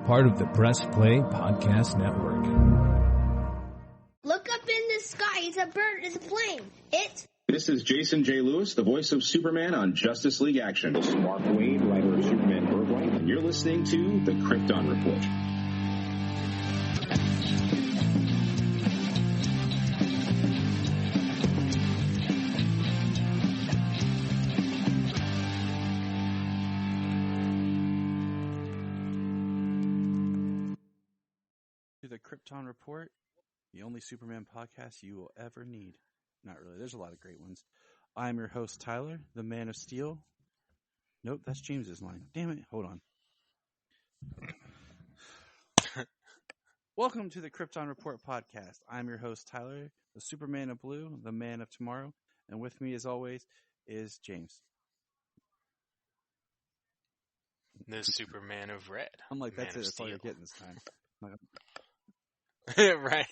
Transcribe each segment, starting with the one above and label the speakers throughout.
Speaker 1: part of the Press Play Podcast Network.
Speaker 2: Look up in the sky. It's a bird. It's a plane.
Speaker 3: This is Jason J. Lewis, the voice of Superman on Justice League Action. This is Mark Wade, writer of Superman Birthright, and you're listening to the Krypton Report.
Speaker 4: To the Krypton Report, the only Superman podcast you will ever need. Not really. There's a lot of great ones. I'm your host, Tyler, the Man of Steel. Nope, that's James's line. Damn it. Hold on. Welcome to the Krypton Report podcast. I'm your host, Tyler, the Superman of Blue, the Man of Tomorrow. And with me, as always, is James.
Speaker 5: The Superman of Red.
Speaker 4: I'm like, that's
Speaker 5: Man
Speaker 4: it.
Speaker 5: of
Speaker 4: That's all you're
Speaker 5: Steel.
Speaker 4: getting this time.
Speaker 5: Right.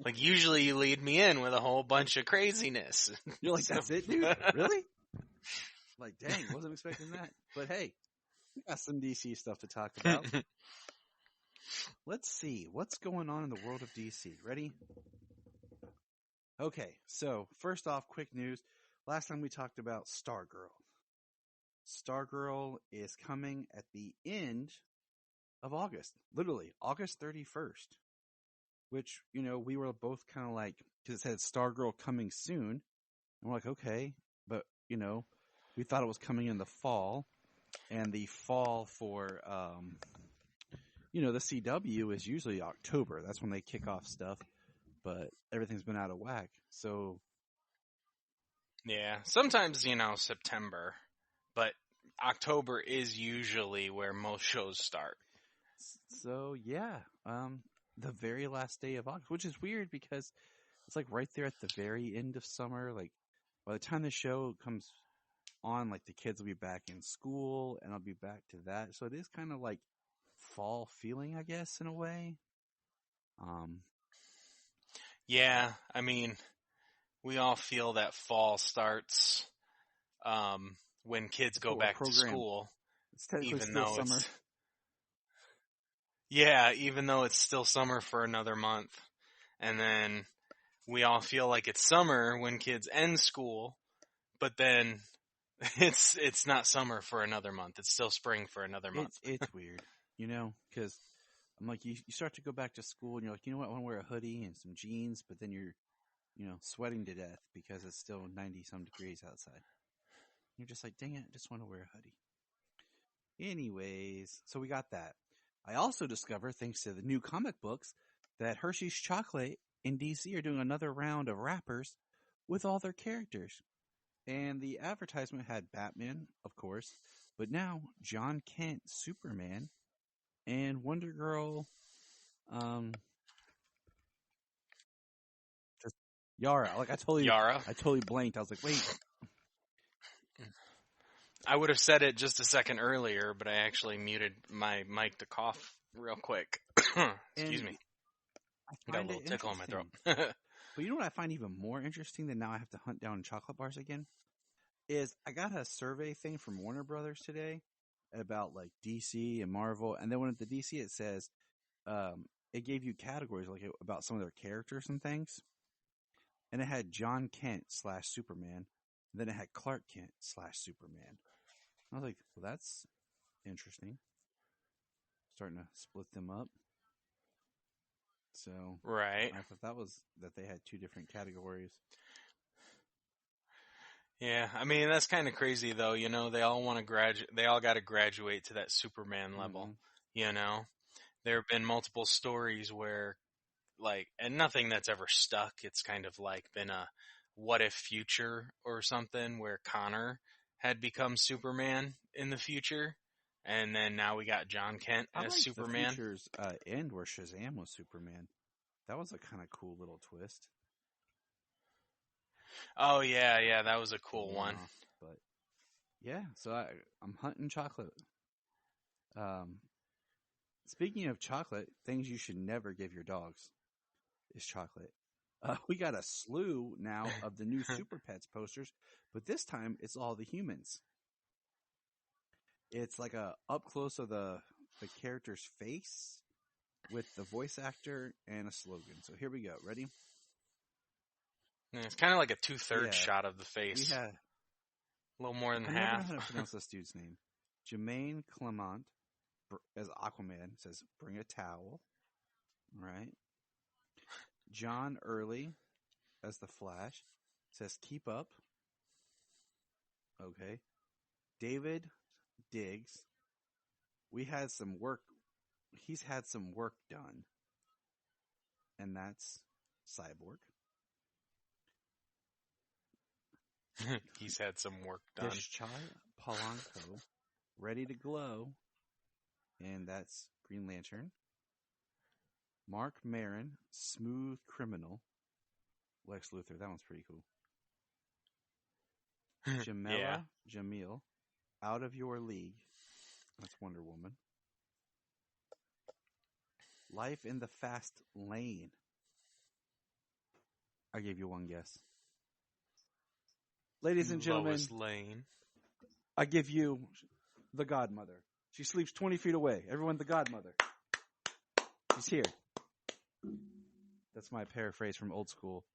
Speaker 5: like usually you lead me in with a whole bunch of craziness.
Speaker 4: You're like, that's it, dude? Really? Like, dang, wasn't expecting that. But hey, we got some DC stuff to talk about. Let's see. What's going on in the world of DC? Ready? Okay, so first off, quick news. Last time we talked about Stargirl. Stargirl is coming at the end of August. Literally, August 31st. Which, you know, we were both kind of like, because it said Stargirl coming soon. And we're like, okay. But, you know, we thought it was coming in the fall. And the fall for, you know, the CW is usually October. That's when they kick off stuff. But everything's been out of whack. So.
Speaker 5: Yeah, sometimes, you know, September. But October is usually where most shows start.
Speaker 4: So, yeah. The very last day of August, which is weird because it's like right there at the very end of summer. Like by the time the show comes on, like the kids will be back in school and I'll be back to that. So it is kind of like fall feeling, I guess, in a way.
Speaker 5: Yeah, I mean, we all feel that fall starts when kids go back to school.
Speaker 4: It's technically
Speaker 5: even
Speaker 4: still
Speaker 5: though
Speaker 4: summer.
Speaker 5: Yeah, even though it's still summer for another month. And then we all feel like it's summer when kids end school, but then it's not summer for another month. It's still spring for another month.
Speaker 4: It's weird, you know, because I'm like, you start to go back to school and you're like, you know what, I want to wear a hoodie and some jeans, but then you're, you know, sweating to death because it's still 90-some degrees outside. You're just like, dang it, I just want to wear a hoodie. Anyways, so we got that. I also discovered, thanks to the new comic books, that Hershey's Chocolate in DC are doing another round of wrappers with all their characters. And the advertisement had Batman, of course, but now John Kent, Superman, and Wonder Girl, just Yara. Like I totally blanked. I was like, wait.
Speaker 5: I would have said it just a second earlier, but I actually muted my mic to cough real quick. Excuse me. I got a little tickle in my throat.
Speaker 4: But you know what I find even more interesting than now I have to hunt down chocolate bars again? Is I got a survey thing from Warner Brothers today about like DC and Marvel. And then when at the DC it says, it gave you categories like about some of their characters and things. And it had John Kent / Superman. And then it had Clark Kent / Superman. I was like, well, that's interesting. Starting to split them up. So,
Speaker 5: right.
Speaker 4: I thought that they had two different categories.
Speaker 5: Yeah, I mean, that's kind of crazy though, you know, they all want to they all got to graduate to that Superman level, you know? There have been multiple stories where, like, and nothing that's ever stuck, it's kind of like been a what if future or something where Connor had become Superman in the future, and then now we got John Kent as Superman.
Speaker 4: The future's end where Shazam was Superman. That was a kind of cool little twist.
Speaker 5: Oh yeah, that was a cool one.
Speaker 4: But yeah, so I'm hunting chocolate. Speaking of chocolate, things you should never give your dogs is chocolate. We got a slew now of the new Super Pets posters, but this time it's all the humans. It's like a up close of the the character's face with the voice actor and a slogan. So here we go. Ready?
Speaker 5: Yeah, it's kind of like a 2/3
Speaker 4: Yeah.
Speaker 5: shot of the face.
Speaker 4: We have,
Speaker 5: a little more than
Speaker 4: I never know
Speaker 5: half.
Speaker 4: how to pronounce this dude's name. Jermaine Clement as Aquaman says, "Bring a towel." Right. John Early as the Flash says, "Keep up." Okay. David Diggs. We had some work. He's had some work done. And that's Cyborg.
Speaker 5: He's had some work done.
Speaker 4: Deshchai Polanco, ready to glow. And that's Green Lantern. Mark Maron, smooth criminal. Lex Luthor, that one's pretty cool. Jamila Jamil, out of your league. That's Wonder Woman. Life in the Fast Lane. I gave you one guess. Ladies and gentlemen,
Speaker 5: Lois Lane.
Speaker 4: I give you the Godmother. She sleeps 20 feet away. Everyone, the Godmother. She's here. That's my paraphrase from Old School,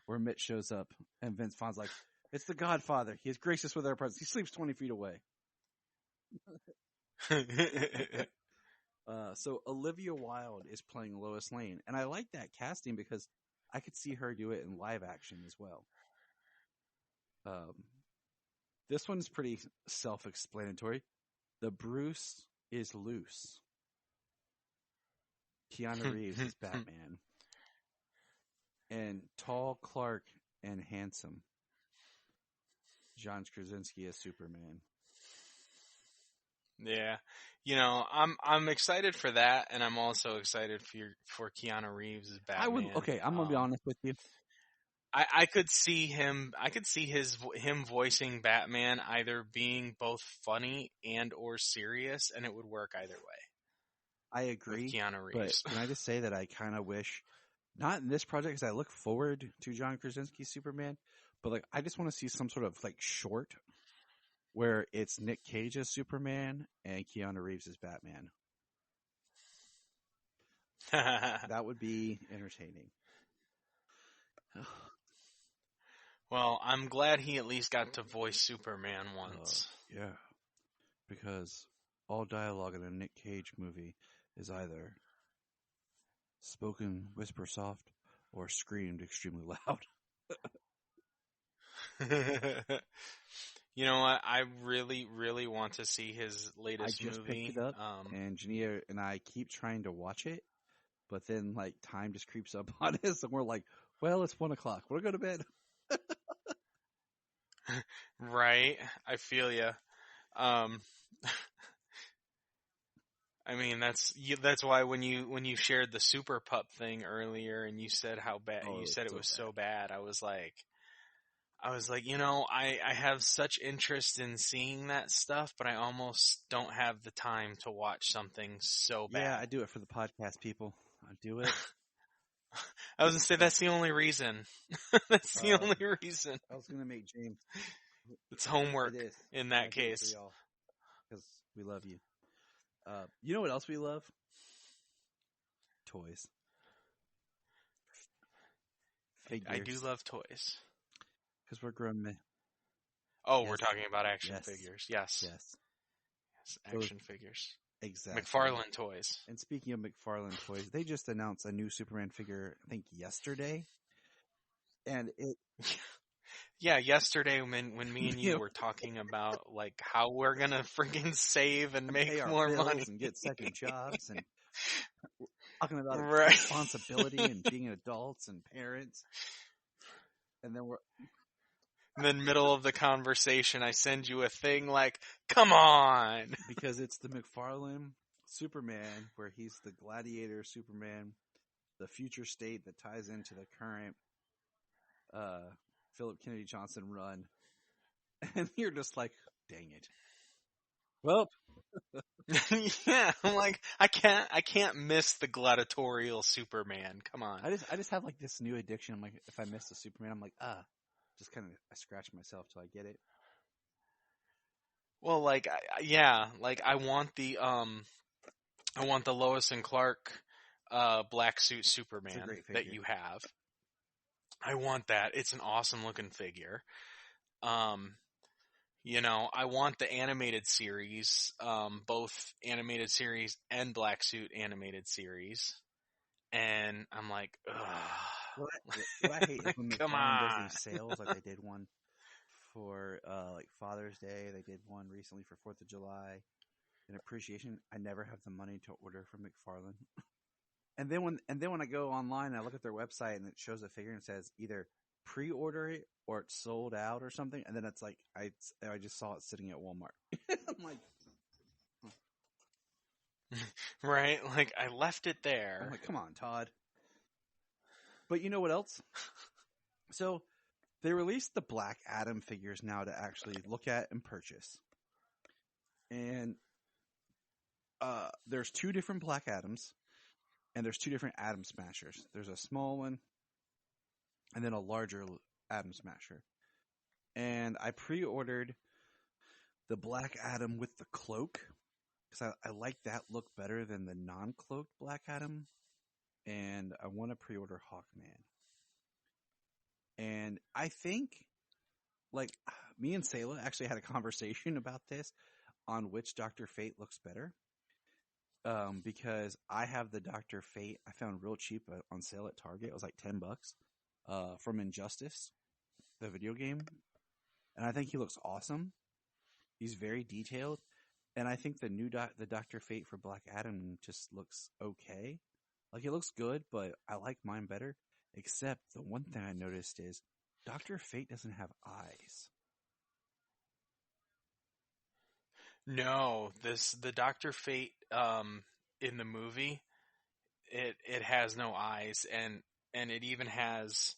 Speaker 4: where Mitch shows up and Vince Vaughn's like, "It's the Godfather. He is gracious with our presence. He sleeps 20 feet away." So Olivia Wilde is playing Lois Lane, and I like that casting because I could see her do it in live action as well. This one's pretty self-explanatory. The Bruce is loose. Keanu Reeves is Batman. And tall Clark and handsome John Krasinski as Superman.
Speaker 5: Yeah, I'm excited for that, and I'm also excited for Keanu Reeves as Batman.
Speaker 4: I'm gonna be honest with you.
Speaker 5: I could see him. I could see him voicing Batman either being both funny and or serious, and it would work either way.
Speaker 4: I agree.
Speaker 5: With Keanu Reeves.
Speaker 4: But can I just say that I kind of wish, not in this project, because I look forward to John Krasinski's Superman, but I just want to see some sort of short where it's Nick Cage as Superman and Keanu Reeves as Batman. That would be entertaining.
Speaker 5: Well, I'm glad he at least got to voice Superman once.
Speaker 4: Yeah, because all dialogue in a Nick Cage movie is either spoken whisper soft or screamed extremely loud.
Speaker 5: You know what? I really, really want to see his latest movie.
Speaker 4: I just picked it up, and Jania and I keep trying to watch it, but then time just creeps up on us, and we're like, "Well, it's 1:00. We'll go to bed."
Speaker 5: Right, I feel ya. I mean, that's why when you shared the Super Pup thing earlier, and you said how bad you said it was so bad, I was like, I have such interest in seeing that stuff, but I almost don't have the time to watch something so bad.
Speaker 4: Yeah, I do it for the podcast, people. I do it.
Speaker 5: I was gonna say that's the only reason. That's the only reason.
Speaker 4: I was gonna make James.
Speaker 5: It's homework in that case.
Speaker 4: Because we love you. You know what else we love? Toys. Figures.
Speaker 5: I do love toys.
Speaker 4: Because we're grown men.
Speaker 5: Oh, yes. We're talking about action figures. Yes. Action figures.
Speaker 4: Exactly.
Speaker 5: McFarlane toys.
Speaker 4: And speaking of McFarlane toys, they just announced a new Superman figure, I think yesterday. And it...
Speaker 5: Yeah, yesterday when me and you were talking about how we're gonna freaking save and make more money
Speaker 4: and get second jobs and talking about responsibility and being adults and parents, and
Speaker 5: then middle of the conversation, I send you a thing like, "Come on,"
Speaker 4: because it's the McFarlane Superman where he's the gladiator Superman, the future state that ties into the current Philip Kennedy Johnson run, and you're just like, dang it. Well,
Speaker 5: yeah, I'm like, I can't miss the gladiatorial Superman. Come on.
Speaker 4: I just have this new addiction. I'm like, if I miss the Superman, I'm like, just kind of I scratch myself till I get it.
Speaker 5: Well, like, I want the Lois and Clark black suit
Speaker 4: It's a
Speaker 5: Superman
Speaker 4: great
Speaker 5: that
Speaker 4: figure.
Speaker 5: you have. I want that. It's an awesome looking figure. I want the animated series, both animated series and black suit animated series. And I'm like, ugh.
Speaker 4: What I hate is when
Speaker 5: Come
Speaker 4: McFarlane does
Speaker 5: on.
Speaker 4: these sales, like they did one for like Father's Day, they did one recently for 4th of July. In appreciation, I never have the money to order from McFarlane. And then when I go online and I look at their website and it shows a figure and it says either pre-order it or it's sold out or something, and then it's like I just saw it sitting at Walmart. I'm like,
Speaker 5: Right? Like, I left it there.
Speaker 4: I'm like, come on, Todd. But you know what else? So they released the Black Adam figures now to actually look at and purchase. And there's 2 different Black Adams, and there's 2 different Atom Smashers. There's a small one, and then a larger Atom Smasher. And I pre-ordered the Black Adam with the cloak, because I like that look better than the non-cloaked Black Adam. And I want to pre-order Hawkman. And I think, like, me and Sayla actually had a conversation about this on which Dr. Fate looks better. Because I have the Dr. Fate I found real cheap on sale at Target. It was like $10 from Injustice, the video game. And I think he looks awesome. He's very detailed. And I think the new the Dr. Fate for Black Adam just looks okay. Like, it looks good, but I like mine better. Except the one thing I noticed is Dr. Fate doesn't have eyes.
Speaker 5: No, the Dr. Fate in the movie, it has no eyes, and it even has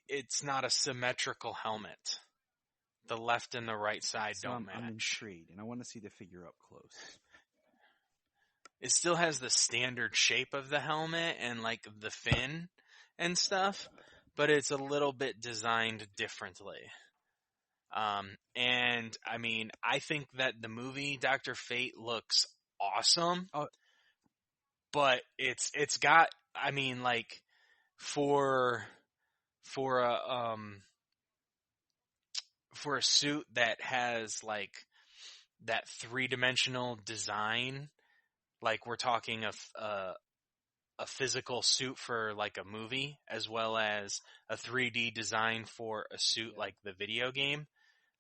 Speaker 5: it's not a symmetrical helmet. The left and the right side
Speaker 4: So
Speaker 5: don't
Speaker 4: I'm
Speaker 5: match.
Speaker 4: intrigued, and I want to see the figure up close.
Speaker 5: It still has the standard shape of the helmet and like the fin and stuff, but it's a little bit designed differently. And I mean, I think that the movie Dr. Fate looks awesome, but it's got, I mean, like for a suit that has like that 3-dimensional design, like we're talking a physical suit for like a movie as well as a 3D design for a suit like the video game.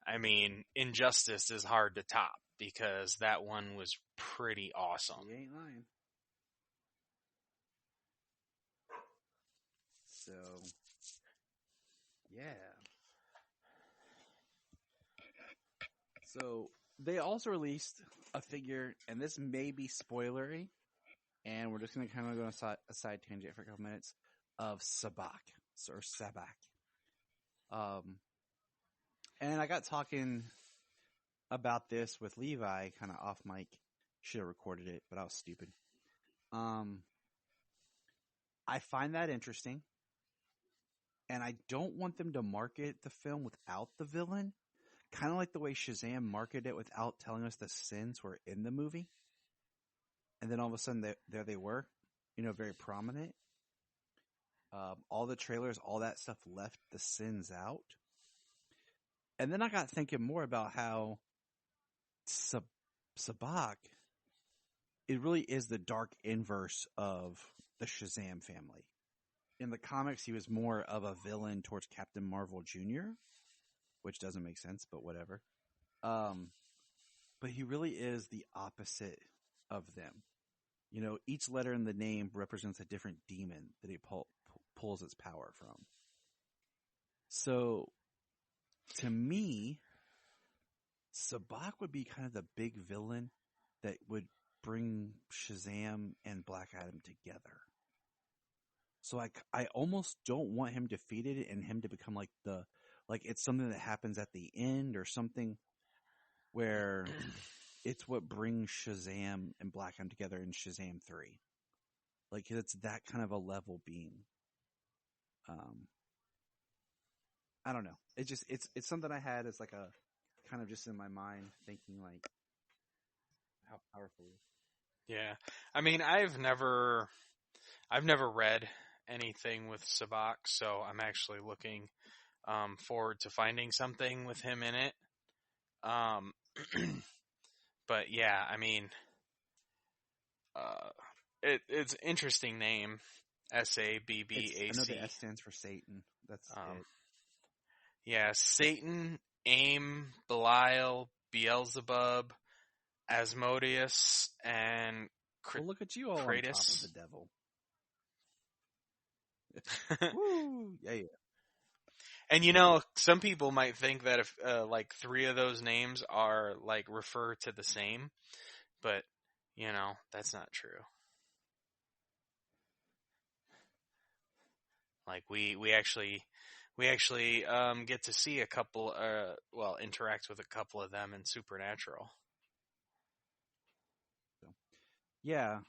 Speaker 5: I mean, Injustice is hard to top because that one was pretty awesome.
Speaker 4: You ain't lying. So, yeah. So, they also released a figure, and this may be spoilery, and we're just going to kind of go on a side tangent for a couple minutes, of Sabak, or Sabak. And I got talking about this with Levi, kind of off mic. Should have recorded it, but I was stupid. I find that interesting, and I don't want them to market the film without the villain. Kind of like the way Shazam marketed it without telling us the sins were in the movie. And then all of a sudden, there they were, very prominent. All the trailers, all that stuff left the sins out. And then I got thinking more about how Sabak, it really is the dark inverse of the Shazam family. In the comics, he was more of a villain towards Captain Marvel Jr., which doesn't make sense, but whatever. But he really is the opposite of them. Each letter in the name represents a different demon that he pulls its power from. So, to me, Sabak would be kind of the big villain that would bring Shazam and Black Adam together. So I almost don't want him defeated and him to become like it's something that happens at the end or something where it's what brings Shazam and Black Adam together in Shazam 3. Like, it's that kind of a level being. I don't know. It's something I had as like a kind of just in my mind thinking like how powerful it is.
Speaker 5: Yeah. I mean, I've never read anything with Sabak, so I'm actually looking forward to finding something with him in it. But yeah, I mean, it's an interesting name. SABBAC.
Speaker 4: I know the S stands for Satan. That's it.
Speaker 5: Yeah, Satan, Aim, Belial, Beelzebub, Asmodeus, and
Speaker 4: Well, look at you all on top of the devil. Woo! Yeah.
Speaker 5: And some people might think that if like 3 of those names are like refer to the same, but that's not true. Like we actually get to see a couple interact with a couple of them in Supernatural.
Speaker 4: Yeah,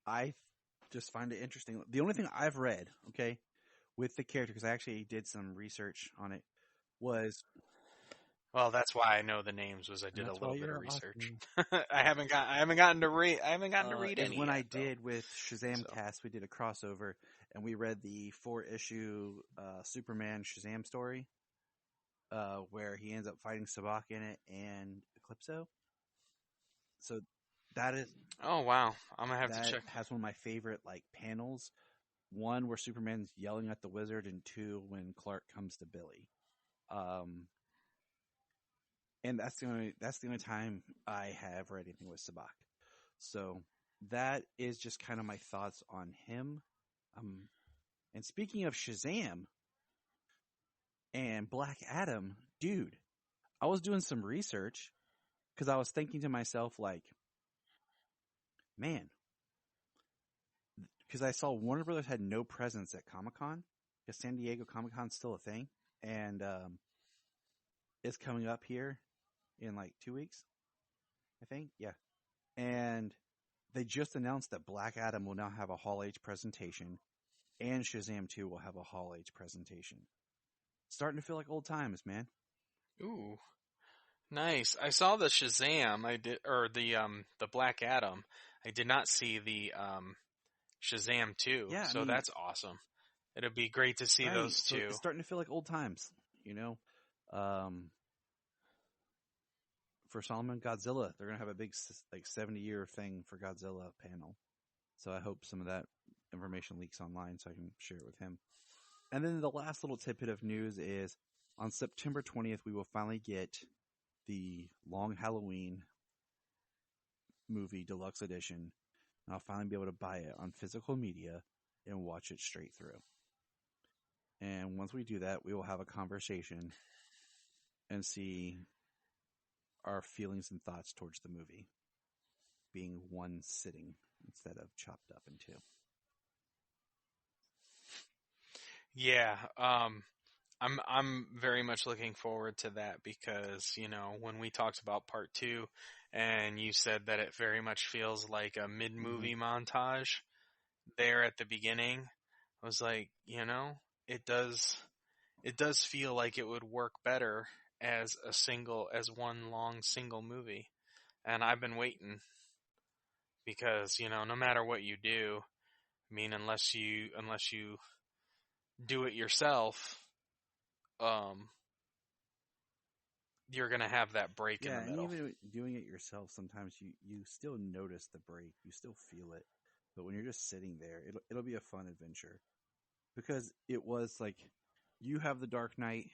Speaker 4: I just find it interesting. The only thing I've read, okay, with the character, because I actually did some research on it, was...
Speaker 5: Well, that's why I know the names. Was I did a little bit of research.
Speaker 4: Awesome.
Speaker 5: I haven't gotten to read any.
Speaker 4: When
Speaker 5: yet,
Speaker 4: I did with Shazam Cast, we did a crossover, and we read the 4-issue Superman Shazam story, where he ends up fighting Sabak in it and Eclipso. So that is...
Speaker 5: Oh wow, I'm gonna have to check.
Speaker 4: Has one of my favorite like panels. One where Superman's yelling at the Wizard, and 2 when Clark comes to Billy. And that's the only time I have read anything with Sabak. So that is just kind of my thoughts on him. And speaking of Shazam and Black Adam, dude, I was doing some research because I was thinking to myself, like, man, because I saw Warner Brothers had no presence at Comic-Con, because San Diego Comic-Con's still a thing, and it's coming up here in like 2 weeks, I think. Yeah. And they just announced that Black Adam will now have a Hall H presentation, and Shazam 2 will have a Hall H presentation. Starting to feel like old times, man.
Speaker 5: Ooh, nice. I saw the Shazam. Or the Black Adam. I did not see the Shazam 2.
Speaker 4: Yeah,
Speaker 5: so that's awesome. It'll be great to see those two.
Speaker 4: So it's starting to feel like old times, For Solomon Godzilla, they're going to have a big, like, 70-year thing for Godzilla panel. So I hope some of that information leaks online so I can share it with him. And then the last little tidbit of news is on September 20th, we will finally get the Long Halloween movie deluxe edition. And I'll finally be able to buy it on physical media and watch it straight through. And once we do that, we will have a conversation and see our feelings and thoughts towards the movie being one sitting instead of chopped up in 2.
Speaker 5: Yeah, I'm very much looking forward to that because, when we talked about part 2 and you said that it very much feels like a mid-movie montage there at the beginning, I was like, it does feel like it would work better as one long single movie. And I've been waiting because, no matter what you do, I mean, unless you do it yourself, you're going to have that break in the middle.
Speaker 4: And even doing it yourself, sometimes you still notice the break. You still feel it. But when you're just sitting there, it'll be a fun adventure. Because it was like, you have the Dark Knight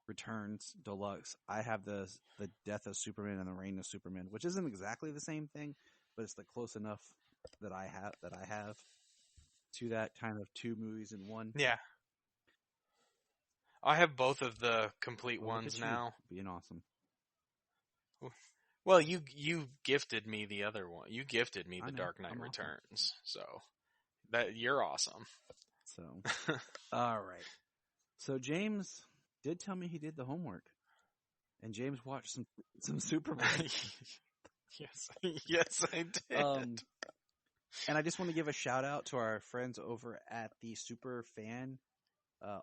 Speaker 4: Returns Deluxe. I have the Death of Superman and the Reign of Superman, which isn't exactly the same thing, but it's close enough that I have to that kind of 2 movies in one.
Speaker 5: Yeah. I have both of the complete ones now.
Speaker 4: Being awesome.
Speaker 5: Well, you gifted me the other one. You gifted me the Dark Knight Returns. Awesome. So that you're awesome.
Speaker 4: So all right. So James did tell me he did the homework, and James watched some Superman.
Speaker 5: Yes, I did.
Speaker 4: And I just want to give a shout out to our friends over at the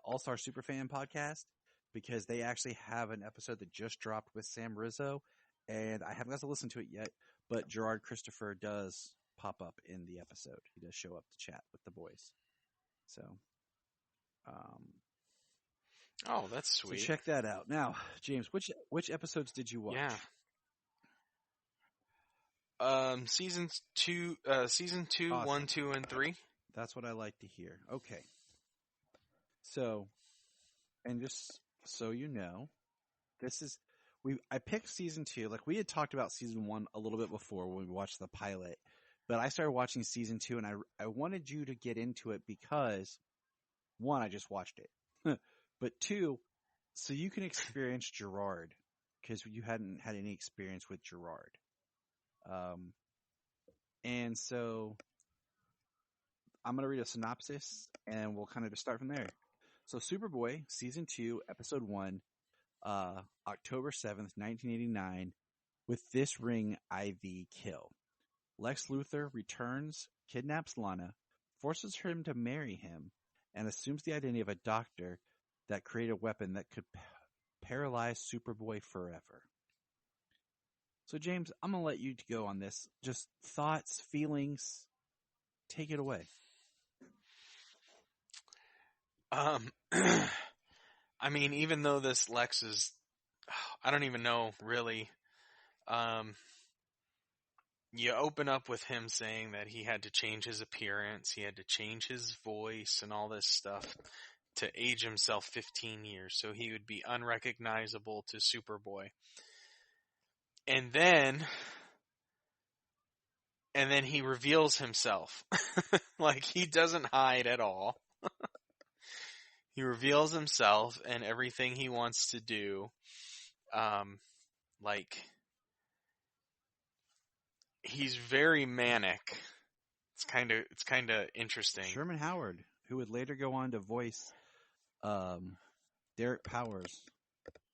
Speaker 4: All-Star Superfan podcast. because they actually have an episode that just dropped with Sam Rizzo, and I haven't got to listen to it yet, but Gerard Christopher does pop up in the episode. He does show up to chat with the boys. So,
Speaker 5: Oh, that's sweet.
Speaker 4: So check that out. Now, James, which episodes did you watch?
Speaker 5: Yeah. Season 2, awesome. 1, 2, and 3.
Speaker 4: That's what I like to hear. Okay. So, and just so you know, I picked season 2. Like, we had talked about season 1 a little bit before when we watched the pilot, but I started watching season 2, and I wanted you to get into it because, 1, I just watched it, but 2, so you can experience Gerard, because you hadn't had any experience with Gerard. And so I'm going to read a synopsis, and we'll kind of just start from there. So, Superboy, season 2, episode 1, October 7th, 1989, with this ring IV kill. Lex Luthor returns, kidnaps Lana, forces him to marry him, and assumes the identity of a doctor that created a weapon that could paralyze Superboy forever. So, James, I'm going to let you go on this. Just thoughts, feelings, take it away.
Speaker 5: I mean, even though this Lex is, I don't even know, really. You open up with him saying that he had to change his appearance, he had to change his voice and all this stuff to age himself 15 years, so he would be unrecognizable to Superboy. And then he reveals himself. Like, he doesn't hide at all. He reveals himself and everything he wants to do. Like, he's very manic. It's kind of interesting.
Speaker 4: Sherman Howard, who would later go on to voice Derek Powers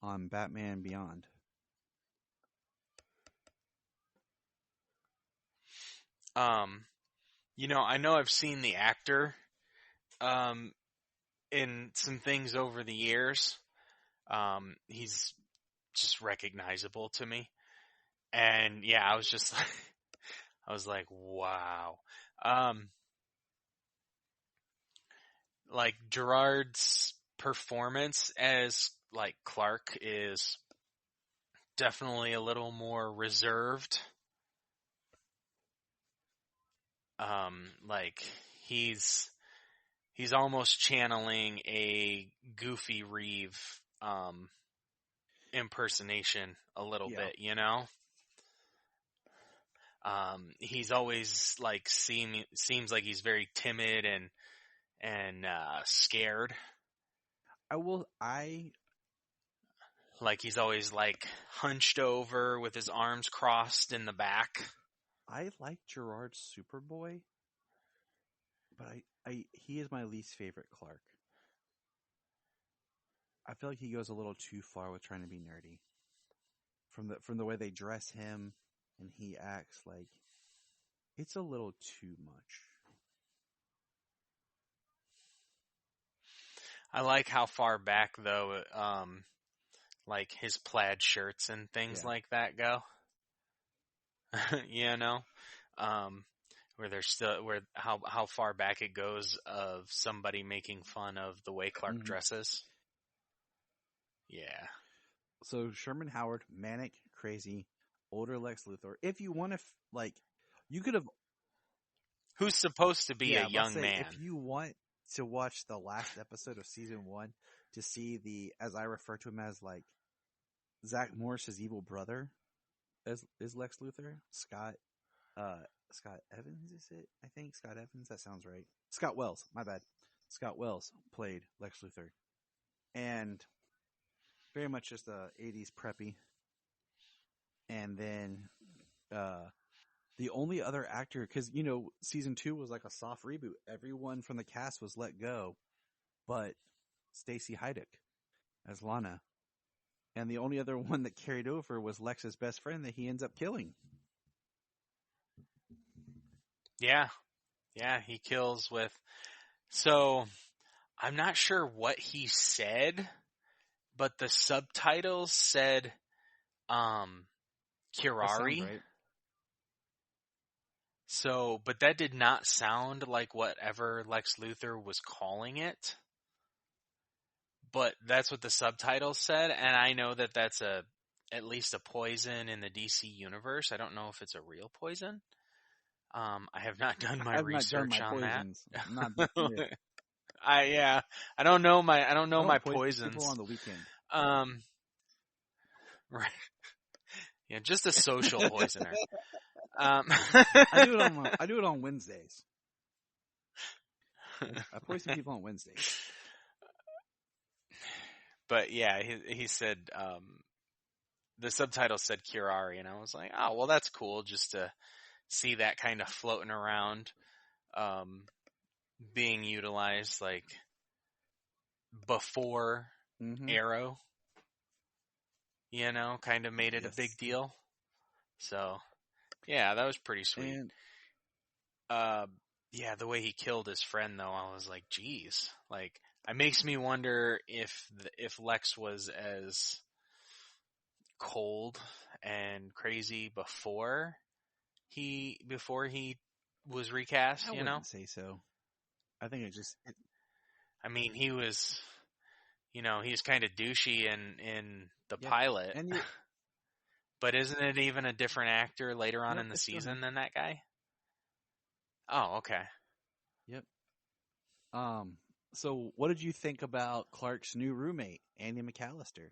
Speaker 4: on Batman Beyond.
Speaker 5: I know I've seen the actor in some things over the years. He's just recognizable to me. And yeah, I was like, wow. Like, Gerard's performance as, like, Clark is definitely a little more reserved. Like, he's almost channeling a Goofy Reeve impersonation a little bit, you know? He's always, like, seems like he's very timid and scared. Like, he's always, like, hunched over with his arms crossed in the back.
Speaker 4: I like Gerard's Superboy, but he is my least favorite Clark. I feel like he goes a little too far with trying to be nerdy. From the way they dress him and he acts, like, it's a little too much.
Speaker 5: I like how far back, though, like, his plaid shirts and things like that go. You know? How far back it goes of somebody making fun of the way Clark dresses. Yeah.
Speaker 4: So Sherman Howard, manic, crazy, older Lex Luthor. If you want to, you could have...
Speaker 5: Who's supposed to be a young man.
Speaker 4: If you want to watch the last episode of season 1 to see as I refer to him as, like, Zach Morris's evil brother is Lex Luthor. Scott Evans, is it? I think Scott Evans. That sounds right. Scott Wells. My bad. Scott Wells played Lex Luthor, and very much just a 80s preppy. And then the only other actor, because season 2 was like a soft reboot. Everyone from the cast was let go, but Stacey Heideck as Lana. And the only other one that carried over was Lex's best friend that he ends up killing.
Speaker 5: Yeah. Yeah, he kills with... So, I'm not sure what he said but the subtitles said
Speaker 4: That sounds
Speaker 5: Kirari.
Speaker 4: right.
Speaker 5: So, but that did not sound like whatever Lex Luthor was calling it. But that's what the subtitles said, and I know that that's at least a poison in the DC universe. I don't know if it's a real poison. I have not done my
Speaker 4: I've
Speaker 5: research
Speaker 4: not done my
Speaker 5: on
Speaker 4: poisons.
Speaker 5: that.
Speaker 4: I'm not yeah.
Speaker 5: I don't know my
Speaker 4: I don't poison
Speaker 5: poisons.
Speaker 4: people on the weekend.
Speaker 5: Right. Yeah, just a social poisoner.
Speaker 4: I do it on Wednesdays. I poison people on Wednesdays.
Speaker 5: But yeah, he said the subtitle said Kirari, and I was like, oh well, that's cool, just to see that kind of floating around, being utilized like before Arrow. You know, kind of made it a big deal. So yeah, that was pretty sweet. And, yeah, the way he killed his friend, though, I was like, geez, like, it makes me wonder if Lex was as cold and crazy before he was recast.
Speaker 4: I wouldn't say so. I think
Speaker 5: I mean, he was, he was kind of douchey in the pilot. But isn't it even a different actor later on in the season than that guy? Oh, okay.
Speaker 4: Yep. So what did you think about Clark's new roommate, Andy McAllister?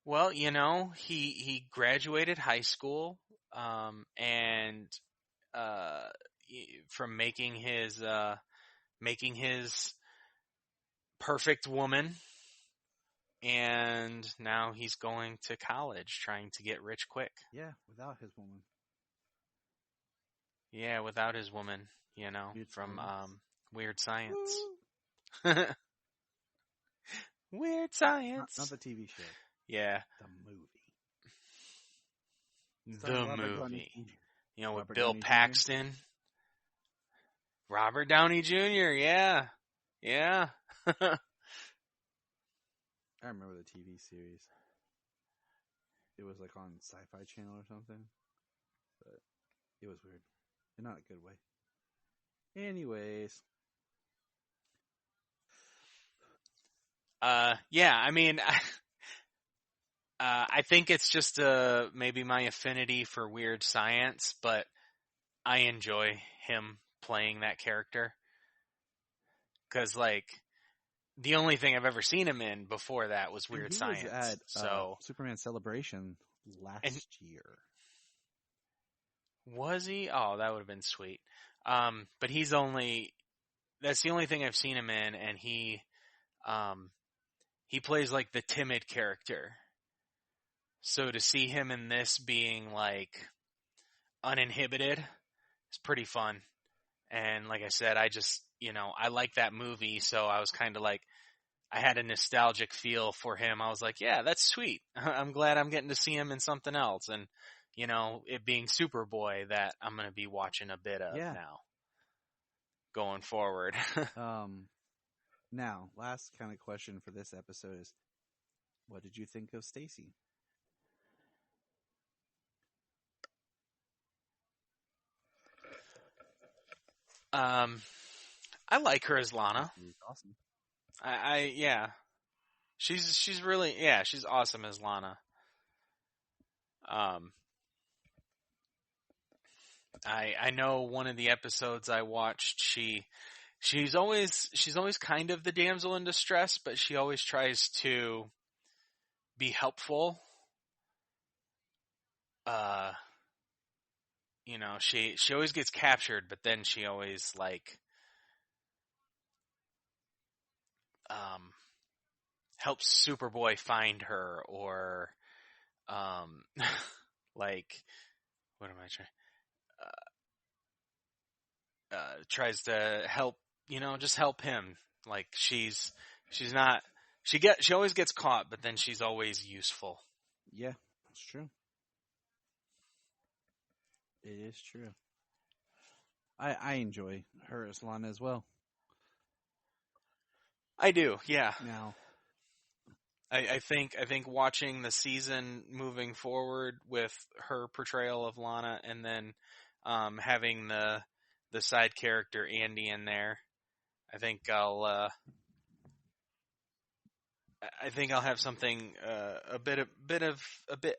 Speaker 5: Well, he graduated high school, and from making his perfect woman, and now he's going to college trying to get rich quick.
Speaker 4: Yeah, without his woman.
Speaker 5: Yeah, without his woman, from Weird Science. Weird Science.
Speaker 4: Not the TV show.
Speaker 5: Yeah.
Speaker 4: The
Speaker 5: movie. With
Speaker 4: Robert
Speaker 5: Bill
Speaker 4: Downey
Speaker 5: Paxton. Jr. Robert Downey Jr., yeah. Yeah.
Speaker 4: I remember the TV series. It was like on Sci-Fi Channel or something. But it was weird. In not a good way. Anyways.
Speaker 5: Yeah, I mean, I think it's just maybe my affinity for Weird Science, but I enjoy him playing that character. Because, like, the only thing I've ever seen him in before that was Weird Science.
Speaker 4: Was at Superman Celebration last year.
Speaker 5: Was he? Oh, that would have been sweet. But that's the only thing I've seen him in, and he plays like the timid character. So to see him in this being like uninhibited is pretty fun. And like I said, I just, I like that movie. So I was kind of like, I had a nostalgic feel for him. I was like, yeah, that's sweet. I'm glad I'm getting to see him in something else. And, it being Superboy that I'm going to be watching a bit of now going forward.
Speaker 4: Now, last kind of question for this episode is, what did you think of Stacy?
Speaker 5: I like her as Lana.
Speaker 4: She's awesome.
Speaker 5: Yeah. She's really, she's awesome as Lana. I know one of the episodes I watched, she's always kind of the damsel in distress, but she always tries to be helpful. She always gets captured, but then she always helps Superboy find her, or what am I trying? Tries to help, just help him. Like she always gets caught, but then she's always useful.
Speaker 4: Yeah, that's true. It is true. I enjoy her as Lana as well.
Speaker 5: I do, yeah.
Speaker 4: Now,
Speaker 5: I think watching the season moving forward with her portrayal of Lana, and then having the side character Andy in there, I think I'll have something a bit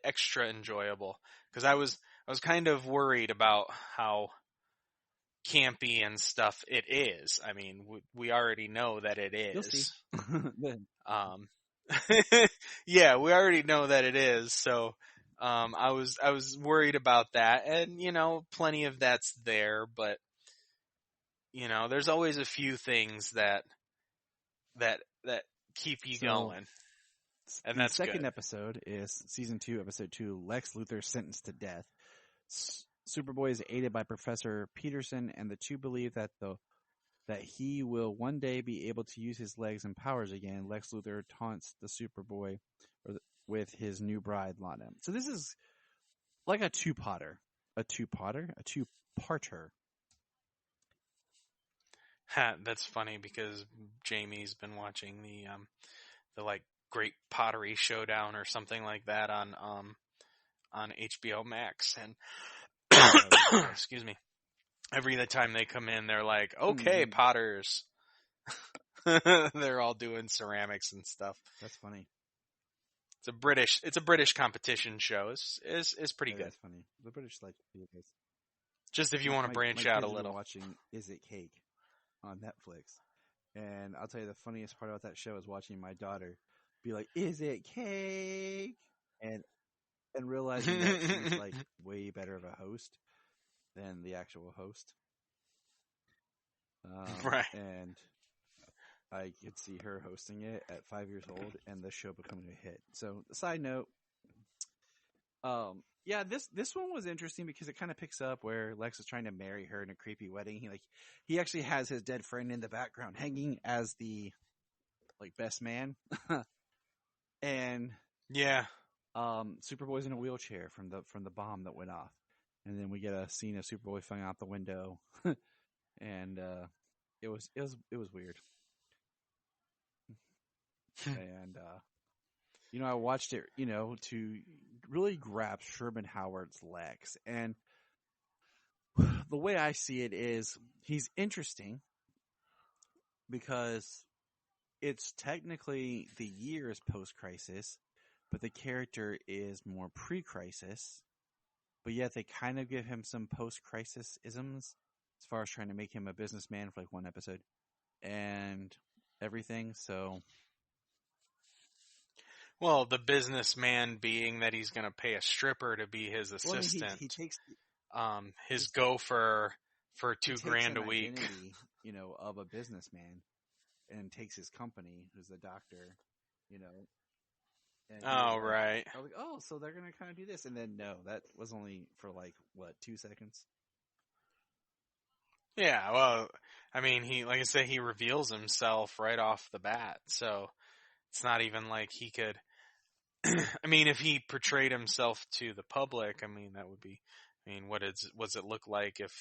Speaker 5: extra enjoyable, because I was kind of worried about how campy and stuff it is. I mean, we already know that it
Speaker 4: you'll see.
Speaker 5: is. Yeah, we already know that it is. So, I was worried about that, and plenty of that's there, but there's always a few things that keep you going, and
Speaker 4: the
Speaker 5: that's
Speaker 4: second
Speaker 5: good.
Speaker 4: episode is season 2, episode 2. Lex Luthor sentenced to death. Superboy is aided by Professor Peterson, and the two believe that he will one day be able to use his legs and powers again. Lex Luthor taunts the Superboy with his new bride, Lana. So this is like a two-parter.
Speaker 5: That's funny, because Jamie's been watching the like Great Pottery Showdown or something like that on HBO Max, and excuse me. Every time they come in, they're like, "Okay, potters." They're all doing ceramics and stuff.
Speaker 4: That's funny.
Speaker 5: It's a British competition show. It's pretty good.
Speaker 4: That's funny. The British like to do this.
Speaker 5: Just if you want to branch out a little.
Speaker 4: Watching Is It Cake on Netflix, and I'll tell you the funniest part about that show is watching my daughter be like, "Is it cake?" and realizing that she's like way better of a host than the actual host.
Speaker 5: Right.
Speaker 4: And I could see her hosting it at 5 years old and the show becoming a hit. So, side note, yeah, this one was interesting because it kind of picks up where Lex is trying to marry her in a creepy wedding. He actually has his dead friend in the background hanging as the best man. And
Speaker 5: yeah,
Speaker 4: Superboy's in a wheelchair from the bomb that went off. And then we get a scene of Superboy falling out the window. And it was weird. And I watched it, to really grab Sherman Howard's Lex. And the way I see it is he's interesting because it's technically the year is post-crisis, but the character is more pre-crisis. But yet they kind of give him some post-crisis isms as far as trying to make him a businessman for one episode and everything. So,
Speaker 5: well, the businessman being that he's going to pay a stripper to be his assistant.
Speaker 4: Well, he takes
Speaker 5: his gopher for $2,000 a week.
Speaker 4: Identity, of a businessman, and takes his company, who's the doctor, And
Speaker 5: right.
Speaker 4: I was like, so they're gonna kind of do this, and then no, that was only for 2 seconds.
Speaker 5: Yeah, well, I mean, he reveals himself right off the bat, so it's not even like he could. I mean, if he portrayed himself to the public, I mean, that would be. I mean, what does it look like if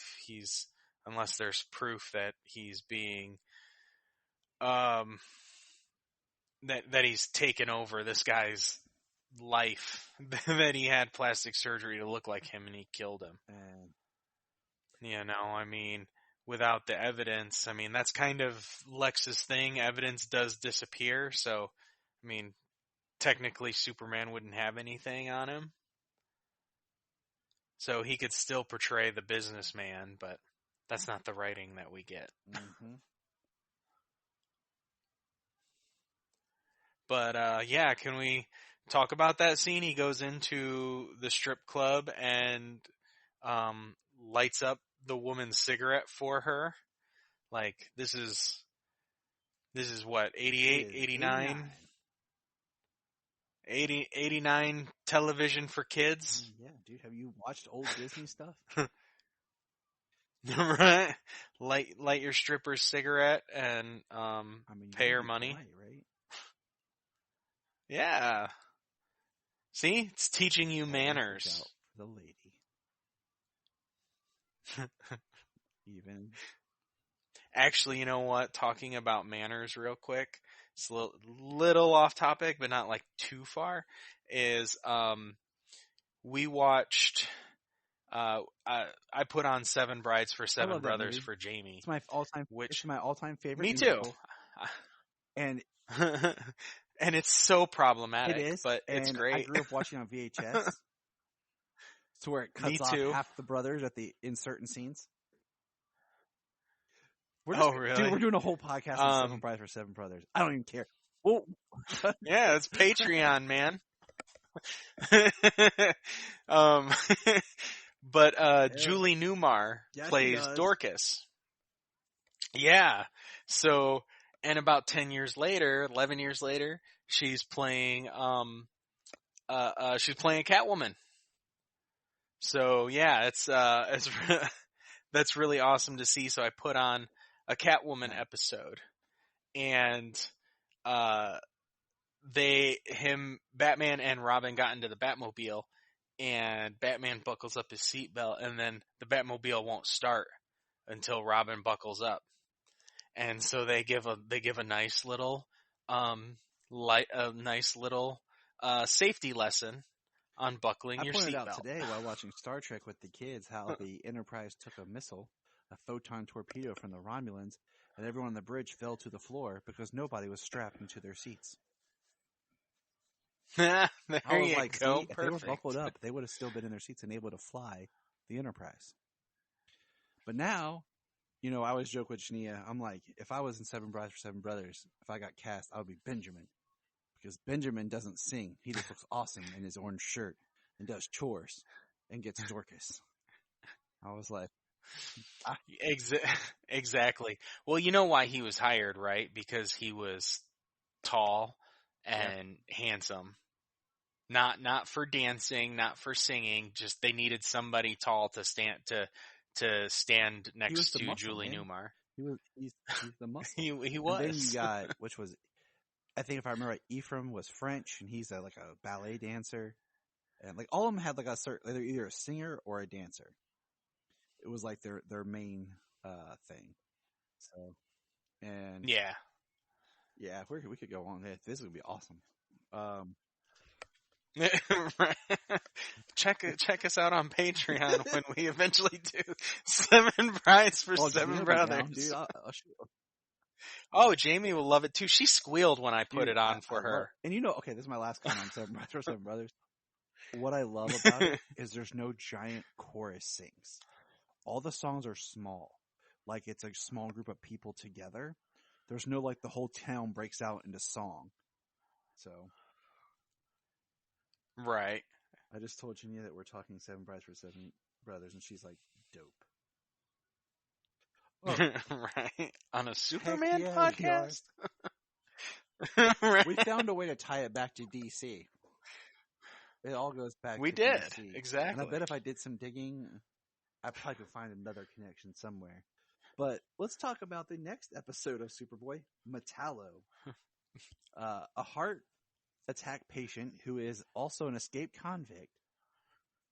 Speaker 5: unless there's proof that he's being, that he's taken over this guy's life, that he had plastic surgery to look like him and he killed him. I mean, without the evidence, I mean, that's kind of Lex's thing. Evidence does disappear, so, I mean, technically Superman wouldn't have anything on him. So he could still portray the businessman, but that's not the writing that we get.
Speaker 4: Mm-hmm.
Speaker 5: But, yeah, can we talk about that scene? He goes into the strip club and lights up the woman's cigarette for her. This is what, 88, 89? 89 television for kids?
Speaker 4: Yeah, dude, have you watched old Disney stuff?
Speaker 5: Right? Light your stripper's cigarette and pay her money.
Speaker 4: Right?
Speaker 5: Yeah. See? It's teaching you manners.
Speaker 4: Out for the lady. Even.
Speaker 5: Actually, you know what? Talking about manners real quick. it's a little off topic, but not like too far, is we watched I put on Seven Brides for Seven Brothers for Jamie.
Speaker 4: It's my all-time favorite.
Speaker 5: Me too.
Speaker 4: And
Speaker 5: and it's so problematic.
Speaker 4: It is,
Speaker 5: but it's great.
Speaker 4: I grew up watching on VHS, to where it cuts off half the brothers in certain scenes.
Speaker 5: Really?
Speaker 4: Dude, we're doing a whole podcast on Seven Brides for Seven Brothers. I don't even care. Well,
Speaker 5: yeah, it's Patreon, man. But Julie Newmar plays Dorcas. Yeah. So, and about 11 years later, she's playing Catwoman. So yeah, it's that's really awesome to see. So I put on a Catwoman episode, and Batman and Robin got into the Batmobile, and Batman buckles up his seatbelt, and then the Batmobile won't start until Robin buckles up. And so they give a nice little safety lesson on buckling your seatbelt. I pointed out
Speaker 4: today while watching Star Trek with the kids how the Enterprise took a missile, a photon torpedo from the Romulans, and everyone on the bridge fell to the floor because nobody was strapped into their seats.
Speaker 5: There
Speaker 4: I was
Speaker 5: you
Speaker 4: like,
Speaker 5: go.
Speaker 4: See, if they were buckled up, they would have still been in their seats and able to fly the Enterprise. But now, I always joke with Shania, I'm like, if I was in Seven Brides for Seven Brothers, if I got cast, I would be Benjamin. Because Benjamin doesn't sing. He just looks awesome in his orange shirt and does chores and gets Dorcas. I was like...
Speaker 5: Exactly. Well, you know why he was hired, right? Because he was tall and handsome. Not for dancing, not for singing, just they needed somebody tall to stand next to Julie Newmar.
Speaker 4: He's the muscle.
Speaker 5: he was.
Speaker 4: And then you got, which was, I think if I remember right, Ephraim was French, and he's like a ballet dancer. And like all of them had like a certain, they're either a singer or a dancer. It was like their main thing. So, and
Speaker 5: yeah,
Speaker 4: if we could go on, this would be awesome.
Speaker 5: Check us out on Patreon when we eventually do Seven Brides for Seven Brothers.
Speaker 4: Down, dude.
Speaker 5: Oh, Jamie will love it too. She squealed when I put it on for her.
Speaker 4: And okay, this is my last comment on Seven Brides for Seven Brothers. What I love about it is there's no giant chorus sings. All the songs are small. Like it's a small group of people together. There's no like the whole town breaks out into song. So.
Speaker 5: Right.
Speaker 4: I just told Jania that we're talking Seven Brides for Seven Brothers, and she's like, dope.
Speaker 5: Oh. Right. On a Superman podcast?
Speaker 4: Right. We found a way to tie it back to DC. It all goes back to DC.
Speaker 5: Exactly.
Speaker 4: And I bet if I did some digging, I probably could find another connection somewhere. But let's talk about the next episode of Superboy, Metallo. A heart attack patient who is also an escaped convict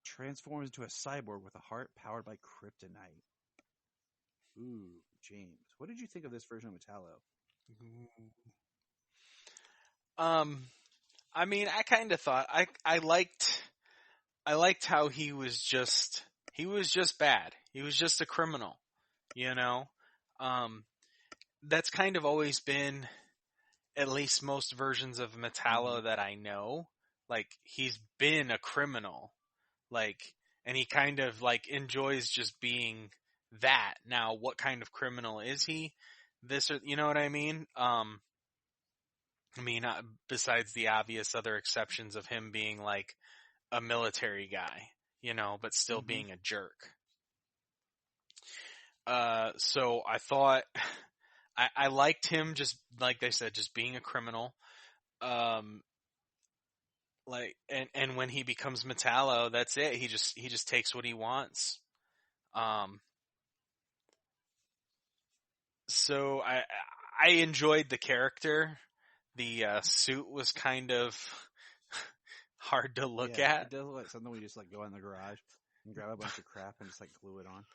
Speaker 4: transforms into a cyborg with a heart powered by kryptonite. Ooh, James, what did you think of this version of Metallo?
Speaker 5: I mean, I kind of thought I liked how he was just bad. He was just a criminal, That's kind of always been, at least most versions of Metallo that I know, like he's been a criminal, and he kind of enjoys just being that. Now, what kind of criminal is he? This, or you know what I mean? Besides the obvious other exceptions of him being like a military guy, but still being a jerk. So I thought I liked him just like they said, just being a criminal. And when he becomes Metallo, that's it. He just takes what he wants. So I enjoyed the character. The suit was kind of hard to look at.
Speaker 4: It does look like something we just go in the garage and grab a bunch of crap and just glue it on.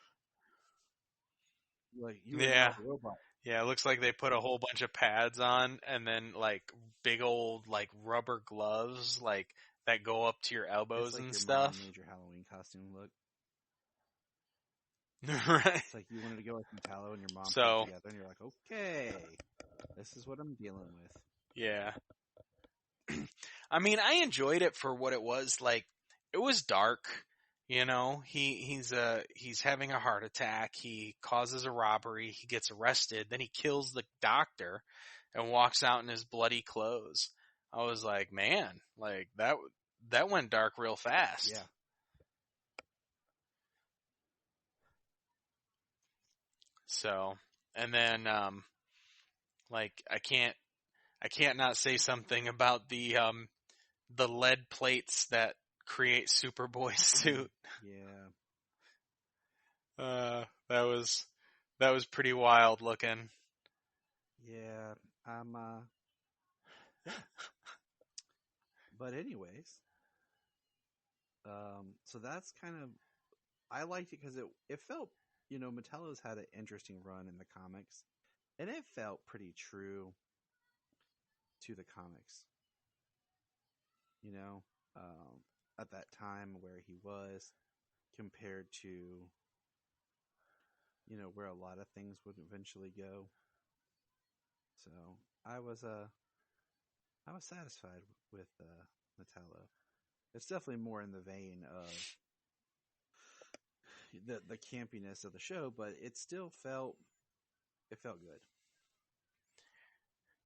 Speaker 4: You're a robot.
Speaker 5: Yeah, it looks like they put a whole bunch of pads on and then like big old like rubber gloves like that go up to your
Speaker 4: It's
Speaker 5: elbows
Speaker 4: like
Speaker 5: and
Speaker 4: your
Speaker 5: stuff.
Speaker 4: mom made your Halloween costume look.
Speaker 5: Right.
Speaker 4: It's like you wanted to go with Metallo and your mom put
Speaker 5: So,
Speaker 4: it together, and you're like, okay, this is what I'm dealing with.
Speaker 5: yeah. I mean, I enjoyed it for what it was. Like, it was dark. You know, he's having a heart attack. He causes a robbery. He gets arrested. Then he kills the doctor and walks out in his bloody clothes. I was like, man, like that went dark real fast.
Speaker 4: Yeah.
Speaker 5: So, and then like I can't not say something about the lead plates that create Superboy's suit.
Speaker 4: Yeah.
Speaker 5: That was pretty wild looking.
Speaker 4: Yeah. Yeah. But anyways, so that's kind of, I liked it because it felt, Metallo's had an interesting run in the comics, and it felt pretty true to the comics. You know, at that time where he was compared to, where a lot of things would eventually go. So I was satisfied with Metallo. It's definitely more in the vein of the campiness of the show, but it still felt good.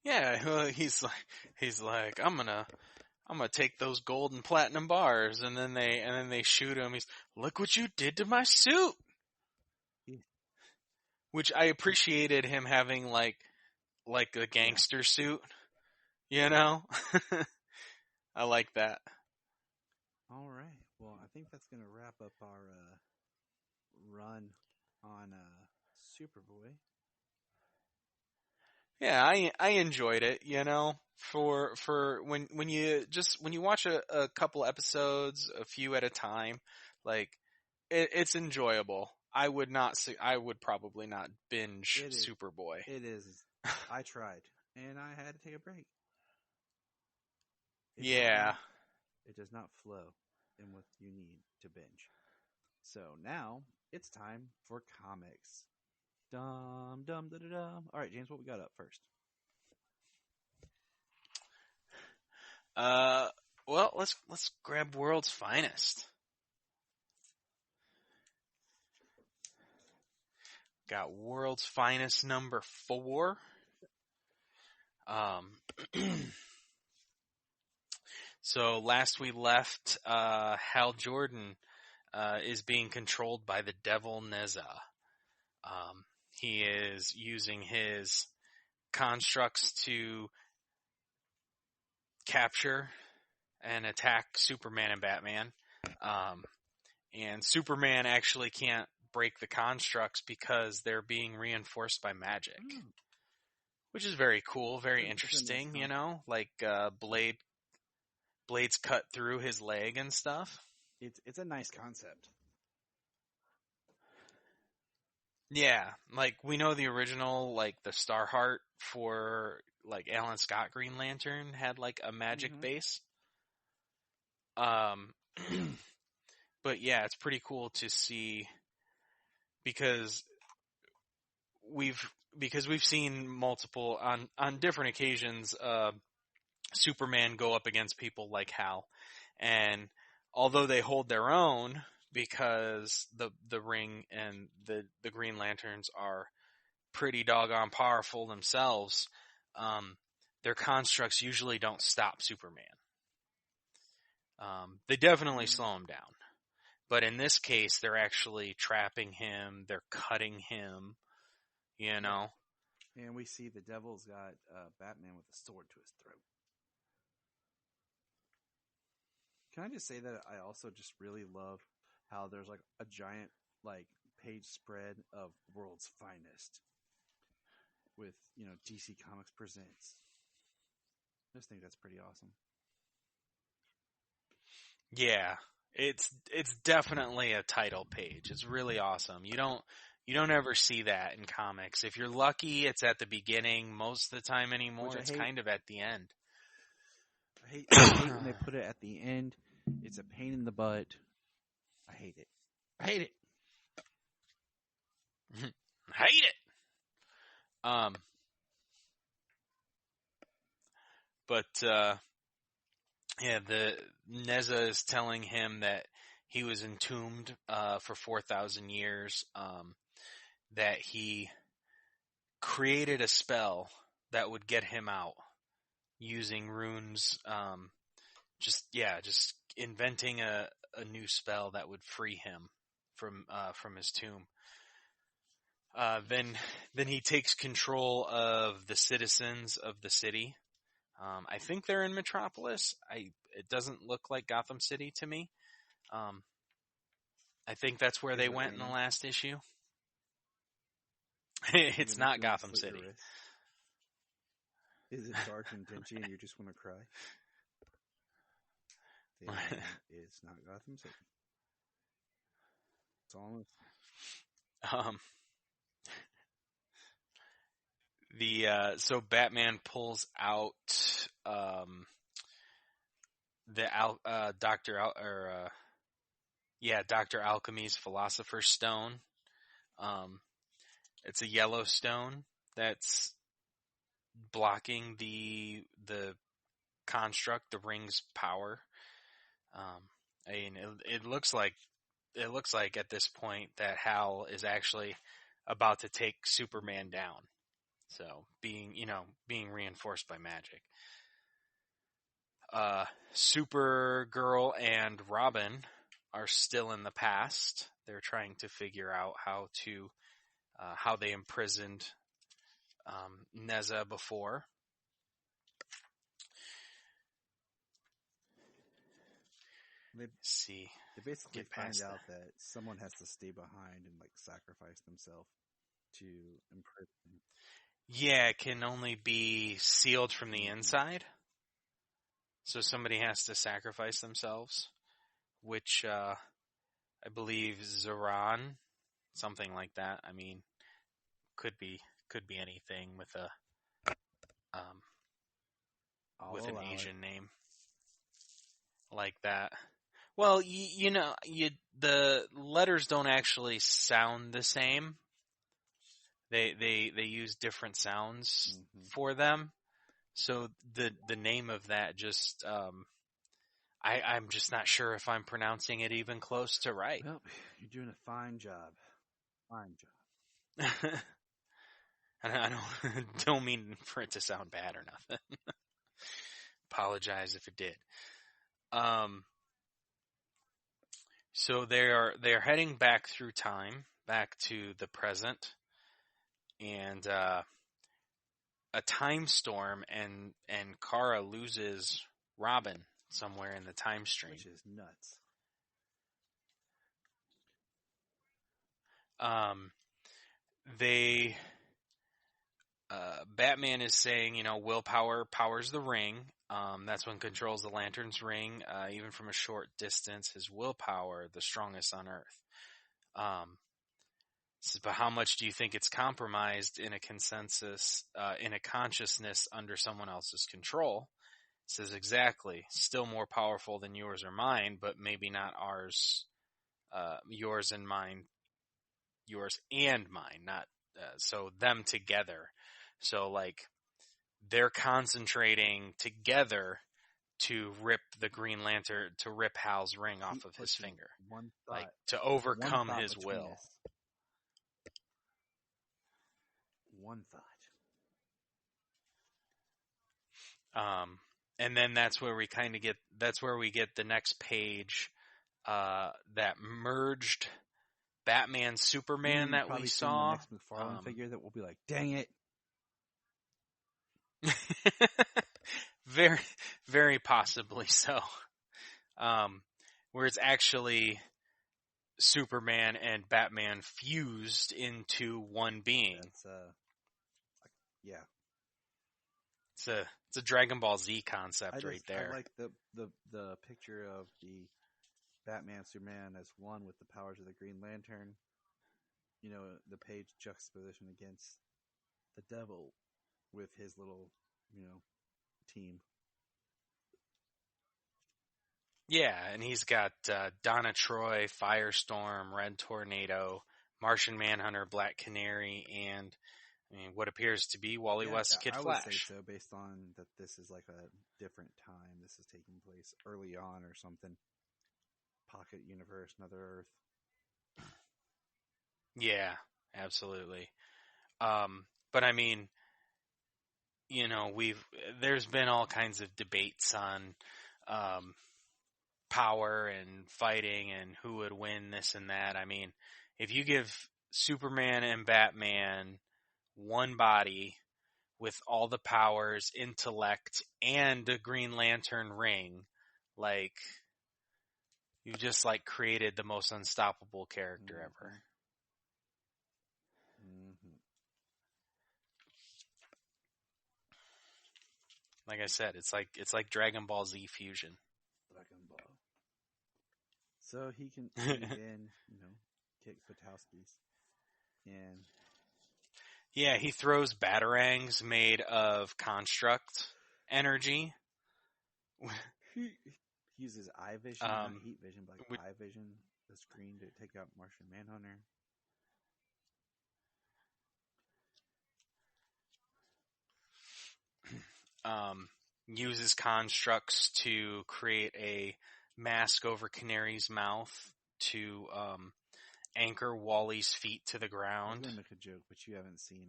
Speaker 5: Yeah, he's like I'm gonna take those gold and platinum bars, and then they shoot him. He's, look what you did to my suit.
Speaker 4: Yeah.
Speaker 5: Which I appreciated him having like a gangster suit, you know? I like that.
Speaker 4: All right. Well, I think that's going to wrap up our run on Superboy.
Speaker 5: Yeah, I enjoyed it, you know, for when you watch a couple episodes, a few at a time, like it's enjoyable. I would probably not binge Superboy.
Speaker 4: It is. I tried, and I had to take a break.
Speaker 5: Yeah.
Speaker 4: It does not flow in what you need to binge. So now it's time for comics. Dum dum da da dum. All right, James, what we got up first?
Speaker 5: Well, let's grab World's Finest. Got World's Finest number 4. So last we left, Hal Jordan is being controlled by the devil Neza. He is using his constructs to capture and attack Superman and Batman. And Superman actually can't break the constructs because they're being reinforced by magic. Which is very cool, very interesting, you know? Like blades cut through his leg and stuff.
Speaker 4: It's a nice concept.
Speaker 5: Yeah, like we know the original, like the Starheart for like Alan Scott Green Lantern had like a magic base. But yeah, it's pretty cool to see because we've seen multiple on different occasions Superman go up against people like Hal, and although they hold their own because the Ring and the Green Lanterns are pretty doggone powerful themselves, their constructs usually don't stop Superman. They definitely slow him down. But in this case, they're actually trapping him, they're cutting him, you know.
Speaker 4: And we see the devil's got Batman with a sword to his throat. Can I just say that I also just really love how there's like a giant like page spread of World's Finest with, DC Comics Presents. I just think that's pretty awesome.
Speaker 5: Yeah, it's definitely a title page. It's really awesome. You You don't ever see that in comics. If you're lucky, it's at the beginning. Most of the time anymore, it's kind of at the end.
Speaker 4: I hate when they put it at the end. It's a pain in the butt. I hate it. I hate it.
Speaker 5: Hate it. But yeah, the Neza is telling him that he was entombed for 4,000 years. That he created a spell that would get him out using runes. Just inventing a new spell that would free him from his tomb. Then he takes control of the citizens of the city. I think they're in Metropolis. It doesn't look like Gotham City to me. I think that's where they went in the last issue. It's not Gotham City.
Speaker 4: Is it dark and dingy and you just want to cry? It's not Gotham City. It's almost.
Speaker 5: So Batman pulls out Dr. Alchemy's Philosopher's Stone. It's a yellow stone that's blocking the construct, the ring's power. It looks like at this point that Hal is actually about to take Superman down. So being reinforced by magic. Supergirl and Robin are still in the past. They're trying to figure out how they imprisoned Neza before.
Speaker 4: They basically find out that someone has to stay behind and sacrifice themselves to imprison.
Speaker 5: Yeah, it can only be sealed from the inside. So somebody has to sacrifice themselves, which I believe Zoran, something like that. I mean, could be anything with an Asian name like that. Well, the letters don't actually sound the same. They use different sounds for them. So the name of that just I'm just not sure if I'm pronouncing it even close to right.
Speaker 4: Well, you're doing a fine job. Fine job.
Speaker 5: I don't mean for it to sound bad or nothing. Apologize if it did. So they're heading back through time, back to the present, and a time storm, and Kara loses Robin somewhere in the time stream,
Speaker 4: which is nuts.
Speaker 5: Batman is saying, willpower powers the ring. That's what controls the Lantern's ring. Even from a short distance, his willpower, the strongest on Earth. Says, but how much do you think it's compromised in a consensus, in a consciousness under someone else's control? Says exactly. Still more powerful than yours or mine, but maybe not ours. Yours and mine. Yours and mine, not so them together. So they're concentrating together to rip the Green Lantern, to rip Hal's ring off of his finger, to overcome his will.
Speaker 4: One thought.
Speaker 5: And then that's where we get the next page, that merged Batman Superman that we saw.
Speaker 4: The next McFarlane figure that will be like, dang it.
Speaker 5: Very, very possibly so. Where it's actually Superman and Batman fused into one being.
Speaker 4: Yeah.
Speaker 5: It's a Dragon Ball Z concept right there.
Speaker 4: I like the picture of the Batman Superman as one with the powers of the Green Lantern. the page juxtaposition against the devil with his little, team.
Speaker 5: Yeah, and he's got Donna Troy, Firestorm, Red Tornado, Martian Manhunter, Black Canary, and what appears to be Wally West's Kid
Speaker 4: I
Speaker 5: Flash.
Speaker 4: would say so, based on that this is like a different time. This is taking place early on or something. Pocket universe, another Earth.
Speaker 5: Yeah, absolutely. But I mean, there's been all kinds of debates on power and fighting and who would win this and that. I mean, if you give Superman and Batman one body with all the powers, intellect, and a Green Lantern ring, like, you just created the most unstoppable character ever.
Speaker 4: Mm-hmm.
Speaker 5: Like I said, it's like Dragon Ball Z fusion.
Speaker 4: Dragon Ball. So he can again, kick Fatowski's. And
Speaker 5: yeah, he throws batarangs made of construct energy.
Speaker 4: He uses eye vision, not heat vision, but eye vision, the screen to take out Martian Manhunter.
Speaker 5: Uses constructs to create a mask over Canary's mouth to anchor Wally's feet to the ground.
Speaker 4: I was going to make a joke, but you haven't seen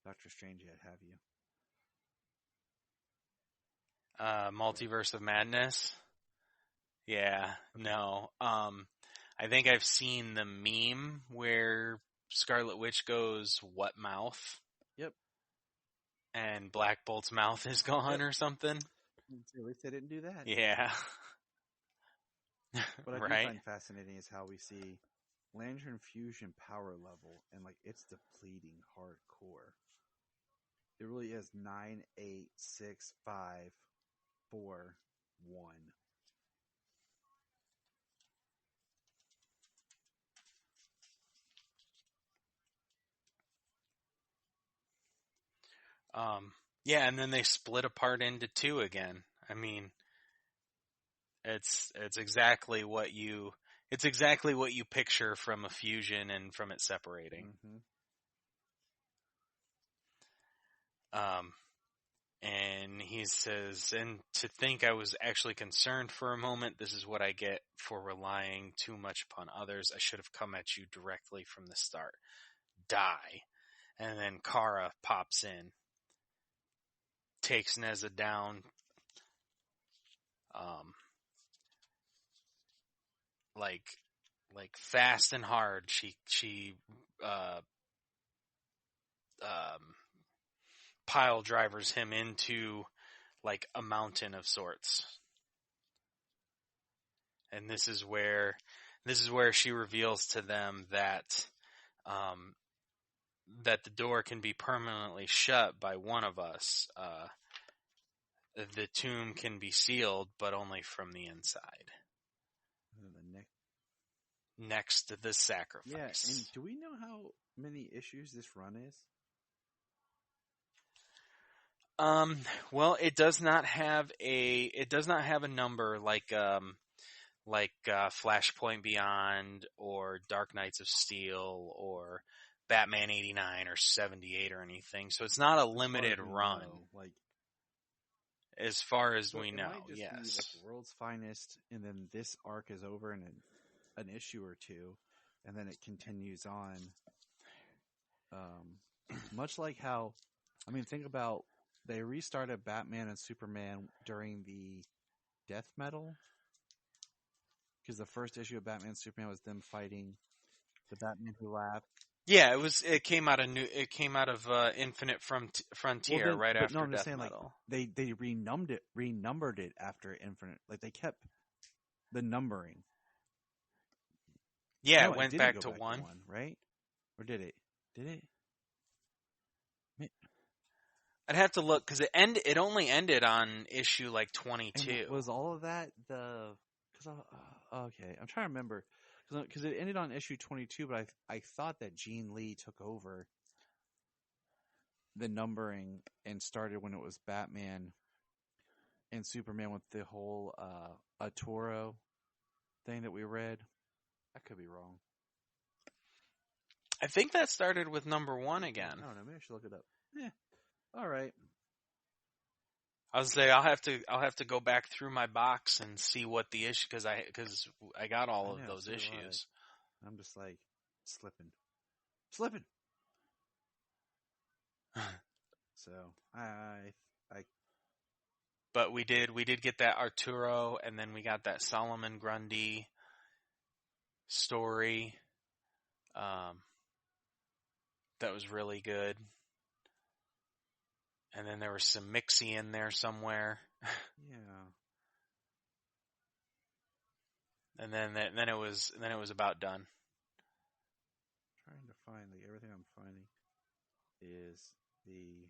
Speaker 4: Doctor Strange yet, have you?
Speaker 5: Multiverse of Madness? Yeah, no. I think I've seen the meme where Scarlet Witch goes, "What mouth?"
Speaker 4: Yep.
Speaker 5: And Black Bolt's mouth is gone or something.
Speaker 4: At least they didn't do that.
Speaker 5: Yeah.
Speaker 4: What I do
Speaker 5: Right?
Speaker 4: find fascinating is how we see Lantern Fusion power level, and it's depleting hardcore. It really is 9, 8, 6, 5, 4, 1.
Speaker 5: Yeah, and then they split apart into two again. I mean, it's exactly what you picture from a fusion and from it separating.
Speaker 4: Mm-hmm.
Speaker 5: And he says, and to think I was actually concerned for a moment, this is what I get for relying too much upon others. I should have come at you directly from the start. Die. And then Kara pops in, takes Nezza down, like fast and hard. She pile drivers him into a mountain of sorts. And this is where she reveals to them that that the door can be permanently shut by one of us. The tomb can be sealed, but only from the inside. Next to the sacrifice.
Speaker 4: Yeah, and do we know how many issues this run is?
Speaker 5: Well, it does not have a number like Flashpoint Beyond or Dark Knights of Steel or Batman 89 or 78 or anything. So it's not a limited run. As far as we know, yes.
Speaker 4: Be like World's Finest, and then this arc is over in an issue or two, and then it continues on. Much like how, think about they restarted Batman and Superman during the Death Metal, because the first issue of Batman and Superman was them fighting the Batman Who Laughed.
Speaker 5: Yeah, it came out of Infinite Frontier right after Death Metal.
Speaker 4: They renumbered it after Infinite. They kept the numbering.
Speaker 5: Yeah, it went back to 1,
Speaker 4: right? Or did it? Did it?
Speaker 5: I'd have to look because it only ended on issue 22.
Speaker 4: And was all of that the Okay, I'm trying to remember because it ended on issue 22, but I thought that Gene Lee took over the numbering and started when it was Batman and Superman with the whole Arturo thing that we read. I could be wrong.
Speaker 5: I think that started with number 1 again.
Speaker 4: I don't know. Maybe I should look it up. All right.
Speaker 5: I was say I'll have to go back through my box and see what the issue because I got all of those issues.
Speaker 4: I'm just like slipping. So I.
Speaker 5: But we did get that Arturo, and then we got that Solomon Grundy story. That was really good. And then there was some Mixie in there somewhere.
Speaker 4: Yeah.
Speaker 5: And then it was about done.
Speaker 4: Trying to find everything I'm finding is the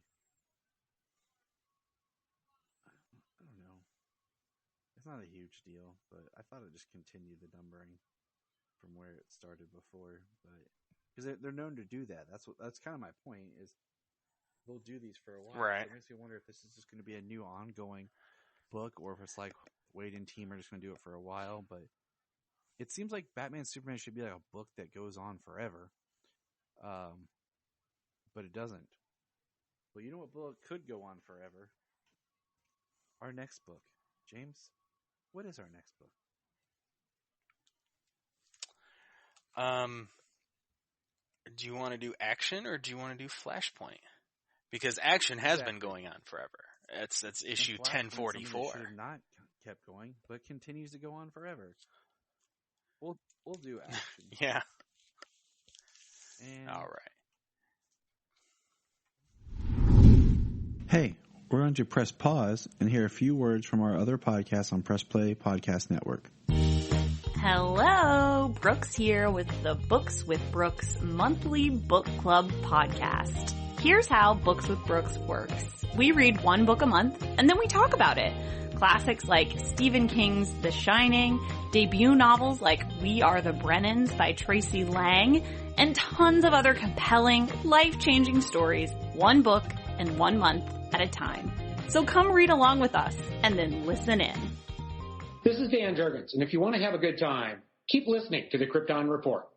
Speaker 4: I don't know. It's not a huge deal, but I thought it just continued the numbering from where it started before, but because they're known to do that. That's kind of my point is they'll do these for a while.
Speaker 5: Right.
Speaker 4: So it makes me wonder if this is just going to be a new ongoing book or if it's like Wade and team are just going to do it for a while, but it seems like Batman Superman should be like a book that goes on forever. But it doesn't. But you know what book could go on forever? Our next book. James, what is our next book?
Speaker 5: Do you want to do Action or do you want to do Flashpoint? Because Action has been going on forever. That's issue 1044.
Speaker 4: Should have not kept going, but continues to go on forever. We'll do Action.
Speaker 5: Yeah.
Speaker 4: And
Speaker 5: all right.
Speaker 6: Hey, we're going to press pause and hear a few words from our other podcasts on Press Play Podcast Network.
Speaker 7: Hello, Brooks here with the Books with Brooks monthly book club podcast. Here's how Books with Brooks works. We read one book a month and then we talk about it. Classics like Stephen King's The Shining, debut novels like We Are the Brennans by Tracy Lang, and tons of other compelling, life-changing stories, one book and 1 month at a time. So come read along with us and then listen in.
Speaker 8: This is Dan Jurgens, and if you want to have a good time, keep listening to the Krypton Report.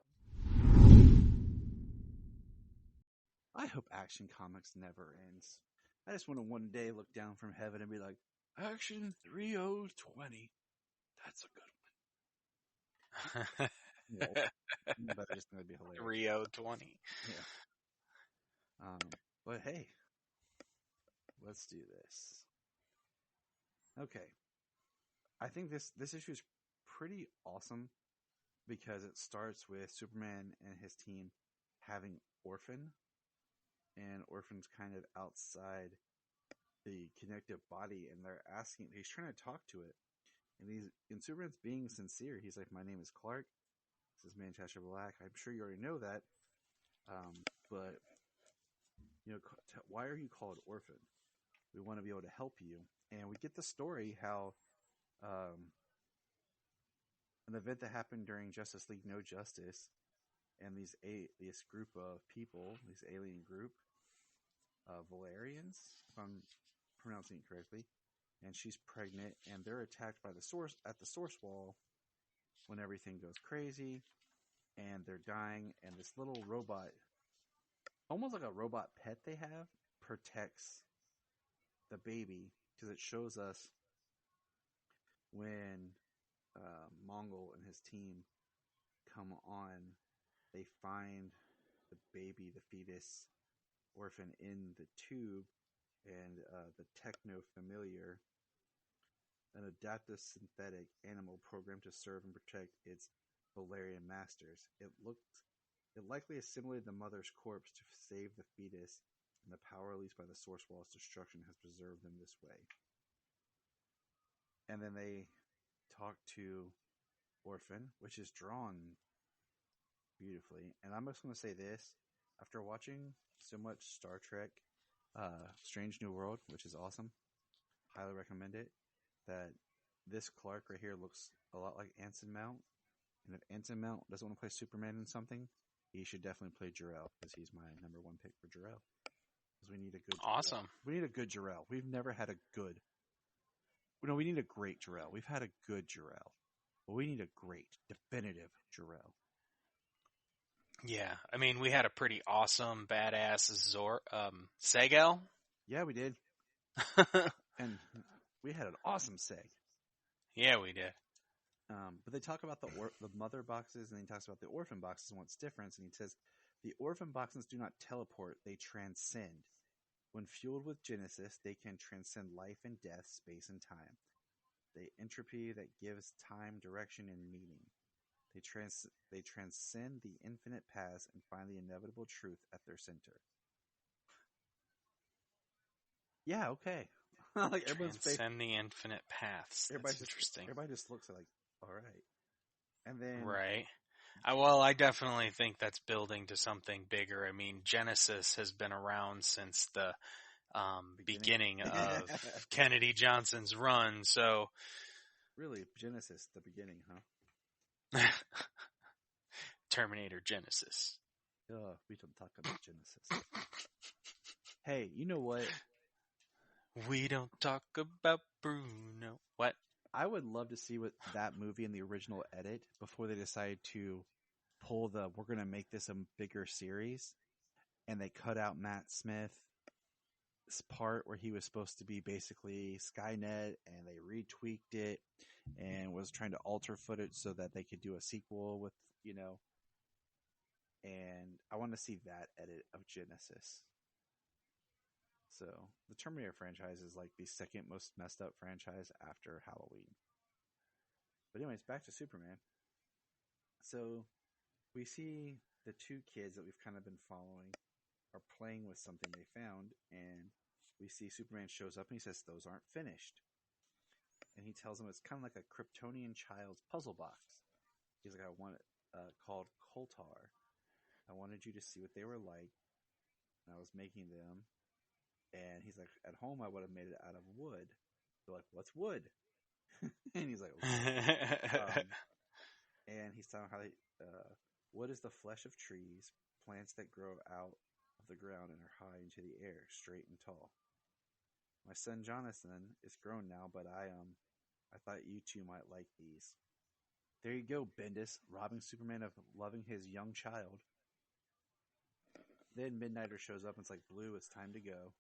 Speaker 4: I hope Action Comics never ends. I just want to one day look down from heaven and be like, Action 3020. That's a good one. Well, but it's going to be hilarious.
Speaker 5: Rio 20.
Speaker 4: Yeah. But hey, let's do this. Okay. I think this issue is pretty awesome because it starts with Superman and his team having Orphan, and Orphan's kind of outside the connective body, and he's trying to talk to it, and Superman's being sincere. He's like, "My name is Clark. This is Manchester Black. I'm sure you already know that, but you know, why are you called Orphan? We want to be able to help you." And we get the story how an event that happened during Justice League No Justice, and this group of people, this alien group, Valerians, if I'm pronouncing it correctly, and she's pregnant, and they're attacked by the source wall when everything goes crazy, and they're dying, and this little robot, almost like a robot pet they have, protects the baby, because it shows us when Mongol and his team come on, they find the baby, the fetus, Orphan in the tube, and the techno-familiar, an adaptive synthetic animal programmed to serve and protect its Valerian masters. It likely assimilated the mother's corpse to save the fetus, and the power released by the source wall's destruction has preserved them this way. And then they talk to Orphan, which is drawn beautifully. And I'm just going to say this, after watching so much Star Trek, Strange New World, which is awesome, highly recommend it, that this Clark right here looks a lot like Anson Mount. And if Anson Mount doesn't want to play Superman in something, he should definitely play Jor-El, because he's my number one pick for Jor-El. Because we need a good Jor-El.
Speaker 5: Awesome.
Speaker 4: We need a good Jor-El. We've never had a good. No, we need a great Jor-El. We've had a good Jor-El. But we need a great, definitive Jor-El.
Speaker 5: Yeah, I mean, we had a pretty awesome, badass Segel.
Speaker 4: Yeah, we did. And we had an awesome Seg.
Speaker 5: Yeah, we did.
Speaker 4: But they talk about the mother boxes, and then he talks about the orphan boxes and what's different. And he says, the orphan boxes do not teleport, they transcend. When fueled with Genesis, they can transcend life and death, space and time. The entropy that gives time, direction, and meaning. They transcend the infinite paths and find the inevitable truth at their center. Yeah, okay.
Speaker 5: Like transcend the infinite paths. That's interesting.
Speaker 4: Everybody just looks like, all right. And then
Speaker 5: right. I definitely think that's building to something bigger. I mean, Genesis has been around since the beginning of Kennedy Johnson's run. So,
Speaker 4: really, Genesis, the beginning, huh?
Speaker 5: Terminator Genesis.
Speaker 4: We don't talk about Genesis. Hey, you know what?
Speaker 5: We don't talk about Bruno. What?
Speaker 4: I would love to see what that movie in the original edit before they decide to pull we're going to make this a bigger series, and they cut out Matt Smith's part where he was supposed to be basically Skynet, and they retweaked it and was trying to alter footage so that they could do a sequel with, and I want to see that edit of Genesis. So the Terminator franchise is like the second most messed up franchise after Halloween. But anyways, back to Superman. So we see the two kids that we've kind of been following are playing with something they found, and we see Superman shows up and he says, "Those aren't finished." And he tells them it's kind of like a Kryptonian child's puzzle box. He's like, "I want it called Koltar. I wanted you to see what they were like, and I was making them." And he's like, "At home, I would have made it out of wood." They're like, "What's wood?" And he's like, "Okay." And he's telling how wood is the flesh of trees, plants that grow out of the ground and are high into the air, straight and tall. My son Jonathan is grown now, but I thought you two might like these. There you go, Bendis, robbing Superman of loving his young child. Then Midnighter shows up and it's like, "Blue, it's time to go."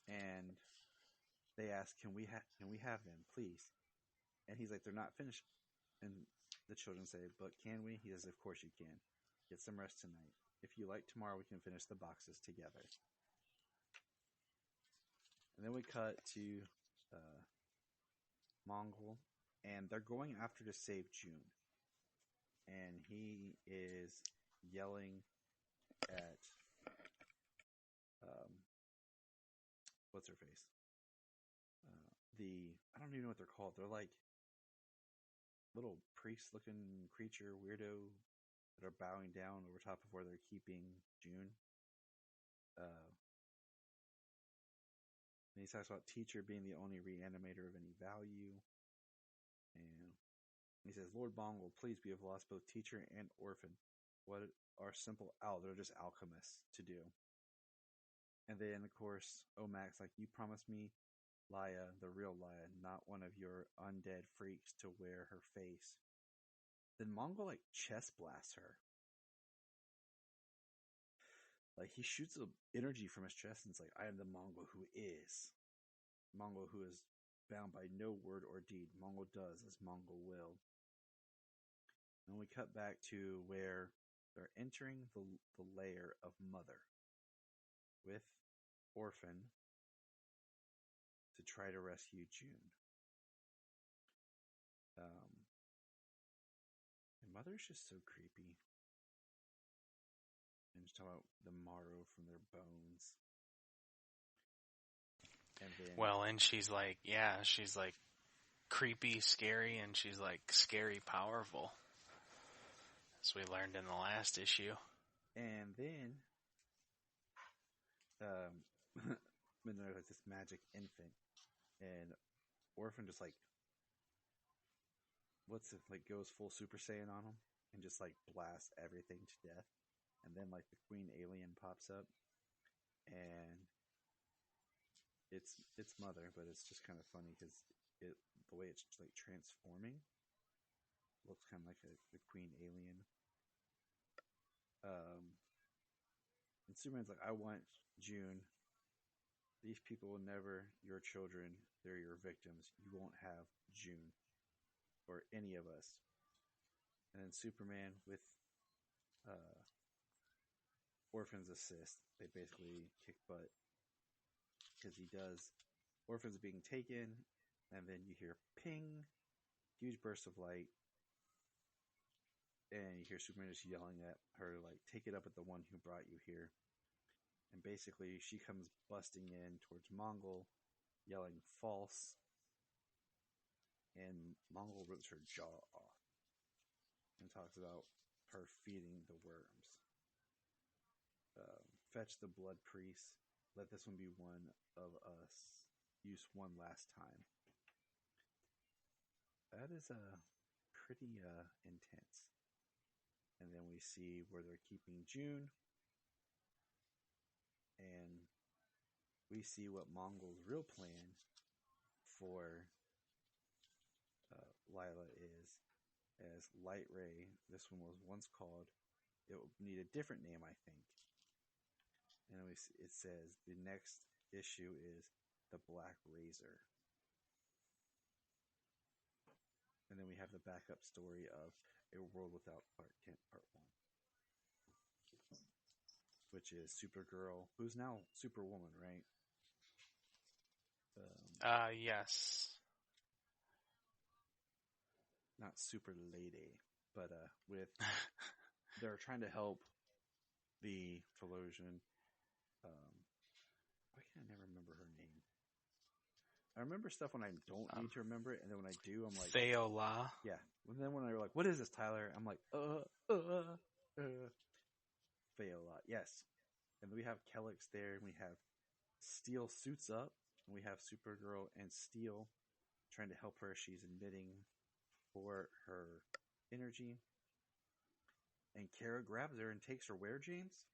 Speaker 4: And they ask, can we have them, please? And he's like, "They're not finished." And the children say, "But can we?" He says, "Of course you can. Get some rest tonight. If you like, tomorrow we can finish the boxes together." And then we cut to Mongol, and they're going after to save June. And he is yelling at what's her face? I don't even know what they're called. They're like little priest-looking creature weirdo that are bowing down over top of where they're keeping June. And he talks about teacher being the only reanimator of any value. And he says, "Lord Mongol, please, we have lost both teacher and orphan. What are simple they're just alchemists to do." And then, of course, Omac's like, "You promised me Laya, the real Laya, not one of your undead freaks to wear her face." Then Mongol, like, chest blasts her. Like, he shoots energy from his chest and it's like, "I am the Mongol who is. Mongol who is bound by no word or deed. Mongol does as Mongol will." And we cut back to where they're entering the lair of Mother with Orphan to try to rescue June. And Mother's just so creepy. And just talking about the marrow from their bones. And then,
Speaker 5: and she's like, she's like creepy, scary, and she's like scary, powerful. As we learned in the last issue.
Speaker 4: And then, Midnight like this magic infant, and Orphan just like goes full Super Saiyan on him and just like blasts everything to death. And then like the Queen Alien pops up, and it's Mother, but it's just kind of funny because the way it's like transforming looks kind of like the Queen Alien. And Superman's like, I want June. These people will never your children. They're your victims. You won't have June or any of us. And then Superman with Orphan's assist, they basically kick butt because he does. Orphan's being taken, and then you hear ping, huge burst of light, and you hear Superman just yelling at her, like, take it up with the one who brought you here. And basically, she comes busting in towards Mongol, yelling false, and Mongol rips her jaw off and talks about her feeding the worms. Fetch the blood priest. Let this one be one of us. Use one last time. That is pretty intense. And then we see where they're keeping June. And we see what Mongol's real plan for Lila is. As Light Ray, this one was once called, it would need a different name, I think. And it says the next issue is the Black Razor. And then we have the backup story of A World Without Clark Kent, Part 1. Which is Supergirl, who's now Superwoman, right?
Speaker 5: Yes.
Speaker 4: Not Super Lady, but with they're trying to help the Philosian. Why can't I never remember her name? I remember stuff when I don't need to remember it, and then when I do, I'm like
Speaker 5: Theola.
Speaker 4: Yeah. And then when they're like, "What is this, Tyler?" I'm like, Theola. Yes. And we have Kellex there, and we have Steel suits up, and we have Supergirl and Steel trying to help her. She's admitting for her energy. And Kara grabs her and takes her where, James?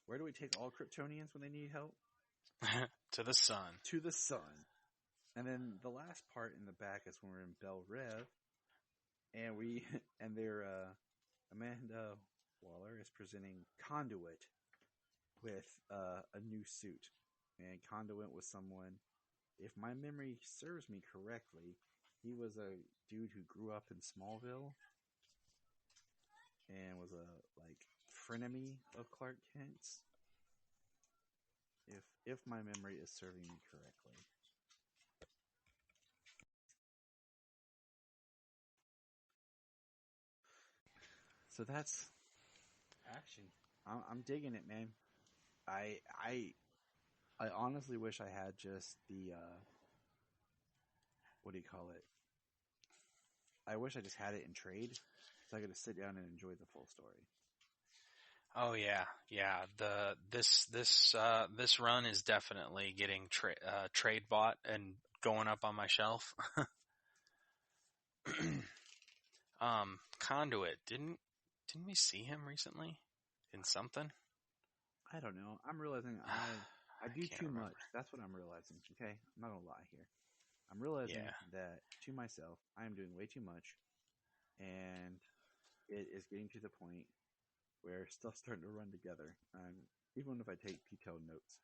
Speaker 4: Where do we take all Kryptonians when they need help?
Speaker 5: To the sun.
Speaker 4: To the sun. And then the last part in the back is when we're in Belle Rev, and they're Amanda Waller is presenting Conduit with a new suit, and Conduit was someone, if my memory serves me correctly, he was a dude who grew up in Smallville and was a frenemy of Clark Kent's. If my memory is serving me correctly. So that's action. I'm digging it, man. I honestly wish I had just the what do you call it? I wish I just had it in trade, so I could just sit down and enjoy the full story.
Speaker 5: Oh yeah. This run is definitely getting trade bought and going up on my shelf. Conduit, didn't we see him recently in something?
Speaker 4: I don't know. I'm realizing I do too much. That's what I'm realizing. Okay, I'm not gonna lie here. I'm realizing that to myself, I am doing way too much, and it is getting to the point where stuff's starting to run together. Even if I take detailed notes.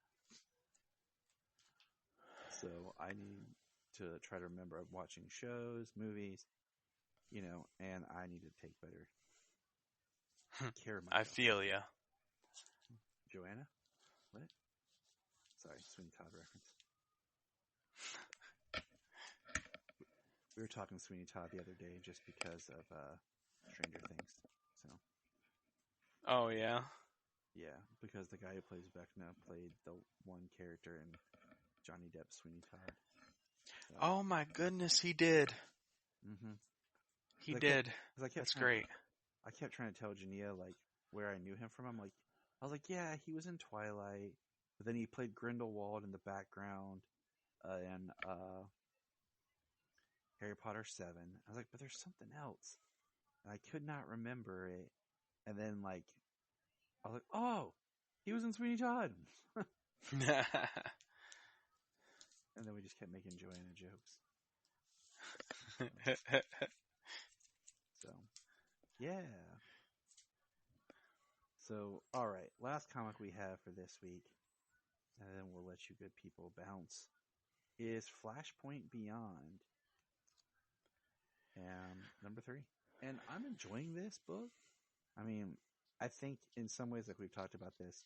Speaker 4: So I need to try to remember I'm watching shows, movies, and I need to take better care of myself.
Speaker 5: I feel ya.
Speaker 4: Joanna? What? Sorry, Sweeney Todd reference. We were talking Sweeney Todd the other day just because of Stranger Things. So.
Speaker 5: Oh yeah.
Speaker 4: Yeah, because the guy who plays Vecna played the one character in Johnny Depp's Sweeney Todd. So.
Speaker 5: Oh my goodness, he did.
Speaker 4: Mm-hmm.
Speaker 5: He did. That's great.
Speaker 4: I kept trying to tell Jania where I knew him from. I was like, yeah, he was in Twilight, but then he played Grindelwald in the background, Harry Potter 7. I was like, but there's something else. And I could not remember it. And then, like, I was like, oh, he was in Sweeney Todd. And then we just kept making Joanna jokes. So, yeah. So, all right. Last comic we have for this week, and then we'll let you good people bounce, is Flashpoint Beyond. Number 3. And I'm enjoying this book. I mean, I think in some ways, like we've talked about this,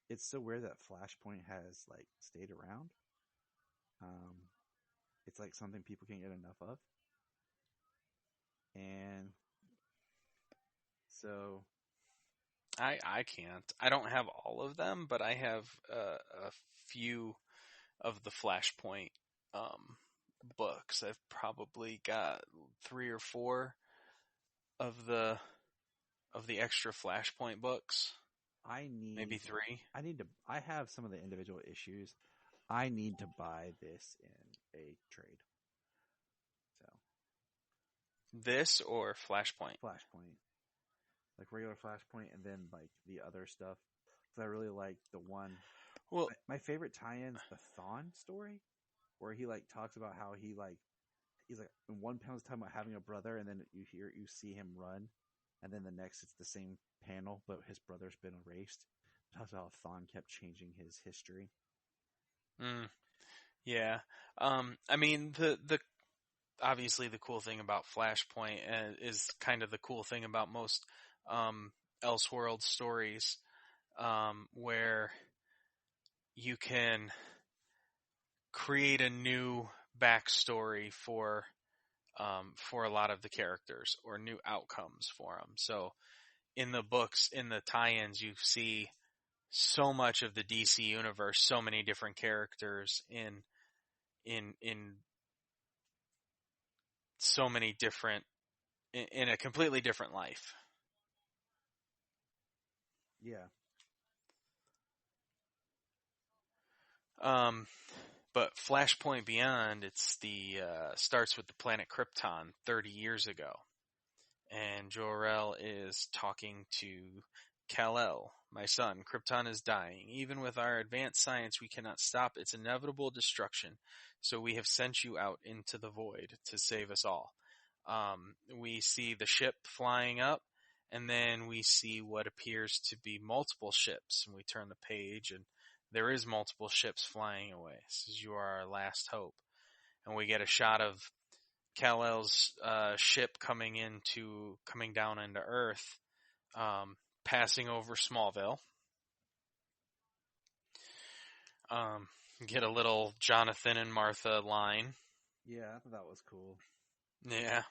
Speaker 4: it's so weird that Flashpoint has, like, stayed around. It's like something people can't get enough of. And so
Speaker 5: I can't. I don't have all of them, but I have a few of the Flashpoint books. I've probably got 3 or 4 of the extra Flashpoint books. Maybe 3.
Speaker 4: I have some of the individual issues. I need to buy this in a trade. So
Speaker 5: this or Flashpoint?
Speaker 4: Flashpoint. Like regular Flashpoint and then like the other stuff. Because I really like the one.
Speaker 5: Well,
Speaker 4: my favorite tie-in is the Thawne story, where he like talks about how he's like in one panel's talking about having a brother, and then you see him run, and then the next it's the same panel, but his brother's been erased. It talks about how Thawne kept changing his history.
Speaker 5: Yeah. I mean, the obviously the cool thing about Flashpoint is kind of the cool thing about most Elseworld stories, where you can create a new backstory for a lot of the characters, or new outcomes for them. So in the books, in the tie-ins, you see so much of the DC universe, so many different characters in so many different, in a completely different life.
Speaker 4: Yeah.
Speaker 5: But Flashpoint Beyond, it's starts with the planet Krypton 30 years ago. And Jor-El is talking to Kal-El, my son. Krypton is dying. Even with our advanced science, we cannot stop its inevitable destruction. So we have sent you out into the void to save us all. We see the ship flying up, and then we see what appears to be multiple ships. And we turn the page, and there is multiple ships flying away. This is You Are Our Last Hope. And we get a shot of Kal-El's ship coming down into Earth, passing over Smallville. Get a little Jonathan and Martha line.
Speaker 4: Yeah, I thought that was cool.
Speaker 5: Yeah.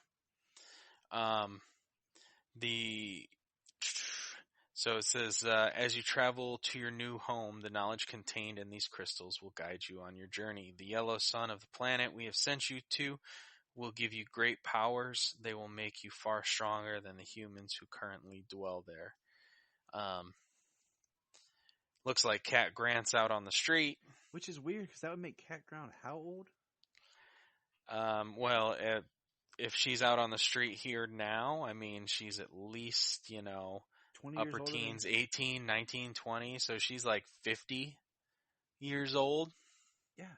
Speaker 5: So it says, as you travel to your new home, the knowledge contained in these crystals will guide you on your journey. The yellow sun of the planet we have sent you to will give you great powers. They will make you far stronger than the humans who currently dwell there. Looks like Cat Grant's out on the street.
Speaker 4: Which is weird, because that would make Cat Grant how old?
Speaker 5: Well, if she's out on the street here now, I mean, she's at least,
Speaker 4: 20
Speaker 5: upper teens, 18, 19, 20. So she's like 50 years old.
Speaker 4: Yeah.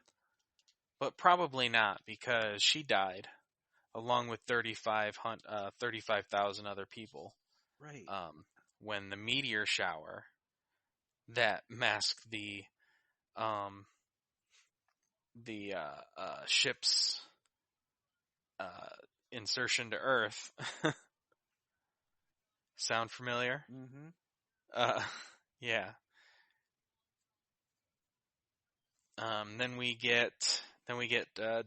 Speaker 5: But probably not, because she died along with 35,000 other people.
Speaker 4: Right.
Speaker 5: When the meteor shower that masked the ship's insertion to Earth. Sound familiar?
Speaker 4: Mm-hmm.
Speaker 5: Yeah. Then we get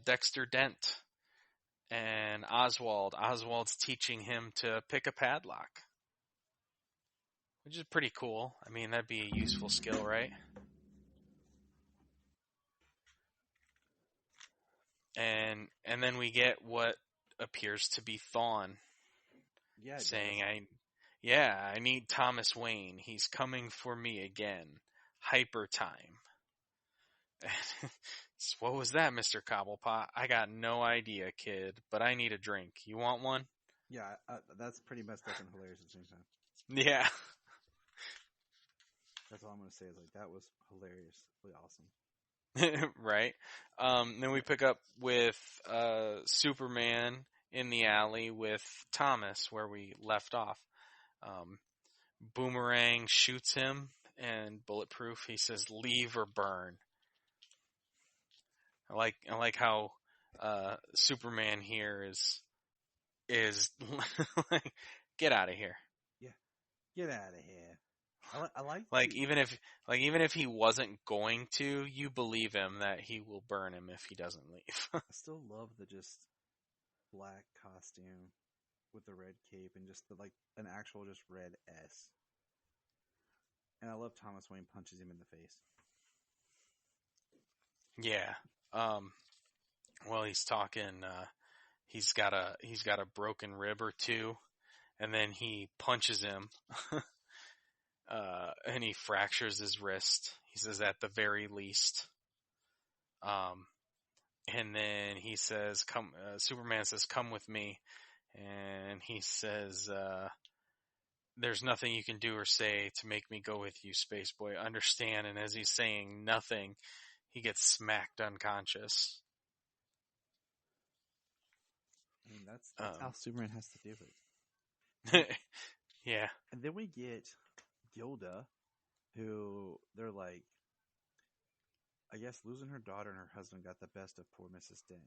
Speaker 5: Dexter Dent and Oswald. Oswald's teaching him to pick a padlock, which is pretty cool. I mean, that'd be a useful skill, right? And then we get what appears to be Thawne, saying, I need Thomas Wayne. He's coming for me again. Hyper time. What was that, Mr. Cobblepot? I got no idea, kid, but I need a drink. You want one?
Speaker 4: Yeah, that's pretty messed up and hilarious at the same time.
Speaker 5: Yeah.
Speaker 4: That's all I'm going to say is like, that was hilariously awesome.
Speaker 5: Right. Then we pick up with Superman in the alley with Thomas where we left off. Boomerang shoots him, and Bulletproof, he says, leave or burn. I like how Superman here is like, get out of here.
Speaker 4: Yeah, get out of here. I like
Speaker 5: like even if he wasn't going to, you believe him that he will burn him if he doesn't leave.
Speaker 4: I still love the just black costume with the red cape and just an actual just red S. And I love Thomas Wayne punches him in the face.
Speaker 5: Yeah. Well, he's talking. He's got a broken rib or two, and then he punches him, and he fractures his wrist. He says at the very least. And then he says, "Come." Superman says, "Come with me," and he says, "There's nothing you can do or say to make me go with you, Space Boy. Understand?" And as he's saying nothing, he gets smacked unconscious.
Speaker 4: I mean, that's how Superman has to do it.
Speaker 5: Yeah.
Speaker 4: And then we get Gilda, who they're like, I guess losing her daughter and her husband got the best of poor Mrs. Dent.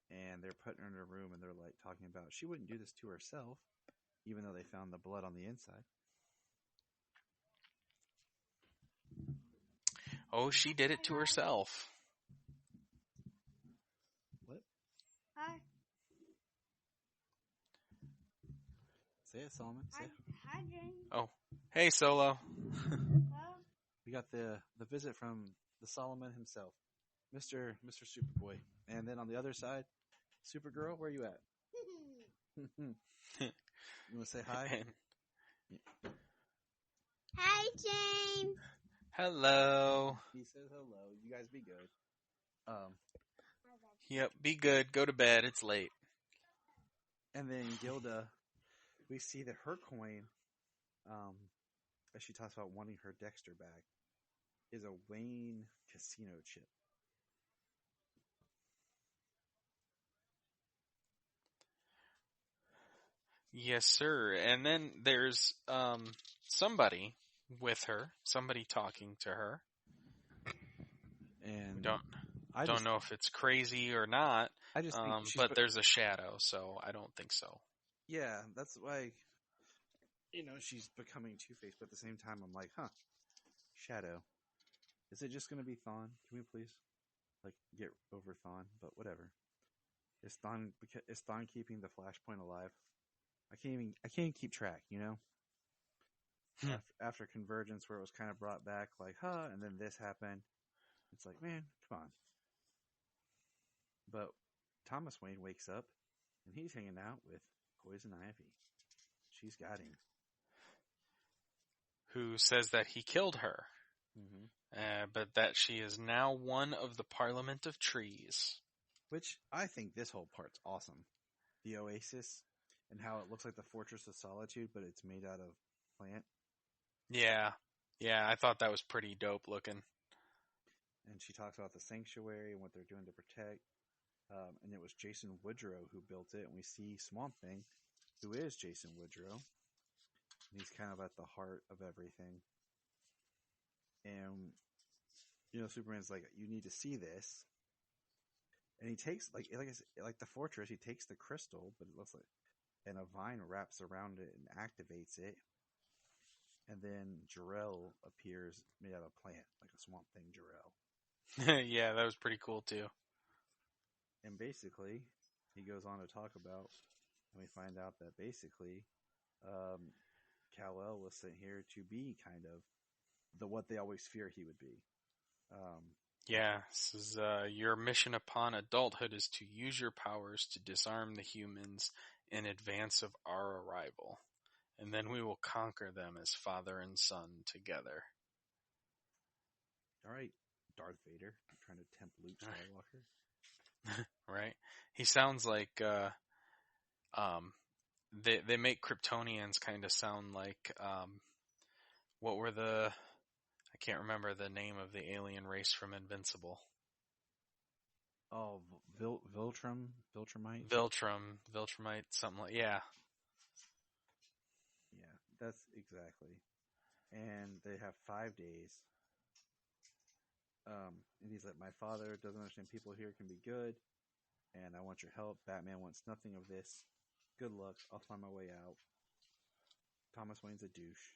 Speaker 4: And they're putting her in a room and they're like talking about she wouldn't do this to herself, even though they found the blood on the inside.
Speaker 5: Oh, she did it to herself.
Speaker 4: What?
Speaker 2: Hi.
Speaker 4: Say it, Solomon. Say it.
Speaker 2: Hi, James.
Speaker 5: Oh, hey, Solo.
Speaker 4: We got the visit from the Solomon himself, Mr. Superboy. And then on the other side, Supergirl, where are you at? You want to say hi?
Speaker 2: Hi, James.
Speaker 5: Hello.
Speaker 4: He says hello. You guys be good.
Speaker 5: Yep, be good. Go to bed. It's late.
Speaker 4: And then Gilda, we see that her coin, as she talks about wanting her Dexter back, is a Wayne casino chip.
Speaker 5: Yes, sir. And then there's somebody with her, somebody talking to her.
Speaker 4: And
Speaker 5: don't know if it's crazy or not.
Speaker 4: I just think
Speaker 5: but there's a shadow, so I don't think so.
Speaker 4: Yeah, that's why, she's becoming Two-Face, but at the same time, I'm like, Shadow. Is it just going to be Thawne? Can we please, get over Thawne? But whatever. Is Thawne keeping the Flashpoint alive? I can't even keep track, After Convergence, where it was kind of brought back, and then this happened. It's like, man, come on. But Thomas Wayne wakes up, and he's hanging out with Poison Ivy. She's got him.
Speaker 5: Who says that he killed her, but that she is now one of the Parliament of Trees.
Speaker 4: Which I think this whole part's awesome. The Oasis, and how it looks like the Fortress of Solitude, but it's made out of plant.
Speaker 5: Yeah, I thought that was pretty dope looking.
Speaker 4: And she talks about the sanctuary and what they're doing to protect. And it was Jason Woodrow who built it. And we see Swamp Thing, who is Jason Woodrow. And he's kind of at the heart of everything. And, Superman's like, you need to see this. And he takes, like the fortress, he takes the crystal, but it looks like, and a vine wraps around it and activates it. And then Jor-El appears made out of plant, like a Swamp Thing Jor-El.
Speaker 5: Yeah, that was pretty cool too.
Speaker 4: And basically, he goes on to talk about, and we find out that basically, Kal-El was sent here to be kind of what they always fear he would be.
Speaker 5: Yeah, this is your mission upon adulthood is to use your powers to disarm the humans in advance of our arrival, and then we will conquer them as father and son together.
Speaker 4: All right, Darth Vader trying to tempt Luke Skywalker.
Speaker 5: Right? He sounds like they make Kryptonians kind of sound like what were I can't remember the name of the alien race from Invincible.
Speaker 4: Oh, Viltrumite?
Speaker 5: Viltrumite, something like, yeah.
Speaker 4: Yeah, that's exactly. And they have 5 days. And he's like, my father doesn't understand people here can be good, and I want your help. Batman wants nothing of this. Good luck. I'll find my way out. Thomas Wayne's a douche.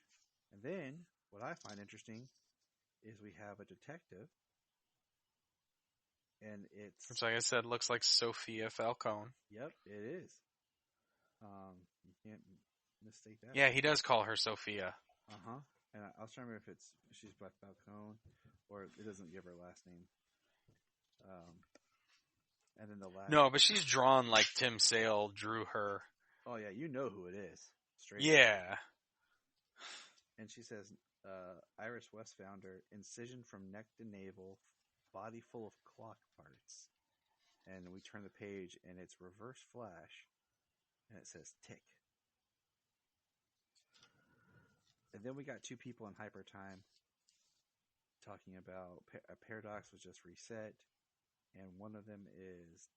Speaker 4: And then, what I find interesting is we have a detective, and it's...
Speaker 5: like I said, looks like Sophia Falcone.
Speaker 4: Yep, it is. You can't mistake that.
Speaker 5: Yeah, he does call her Sophia.
Speaker 4: Uh-huh. And I was trying to remember if she's by Falcone, or it doesn't give her last name. And then the last...
Speaker 5: No, but she's drawn like Tim Sale drew her.
Speaker 4: Oh, yeah, you know who it is. Straight
Speaker 5: Yeah.
Speaker 4: up. And she says, Iris West found her, incision from neck to navel, body full of clock parts. And we turn the page, and it's reverse flash, and it says tick. And then we got 2 people in hyper time talking about a paradox was just reset, and one of them is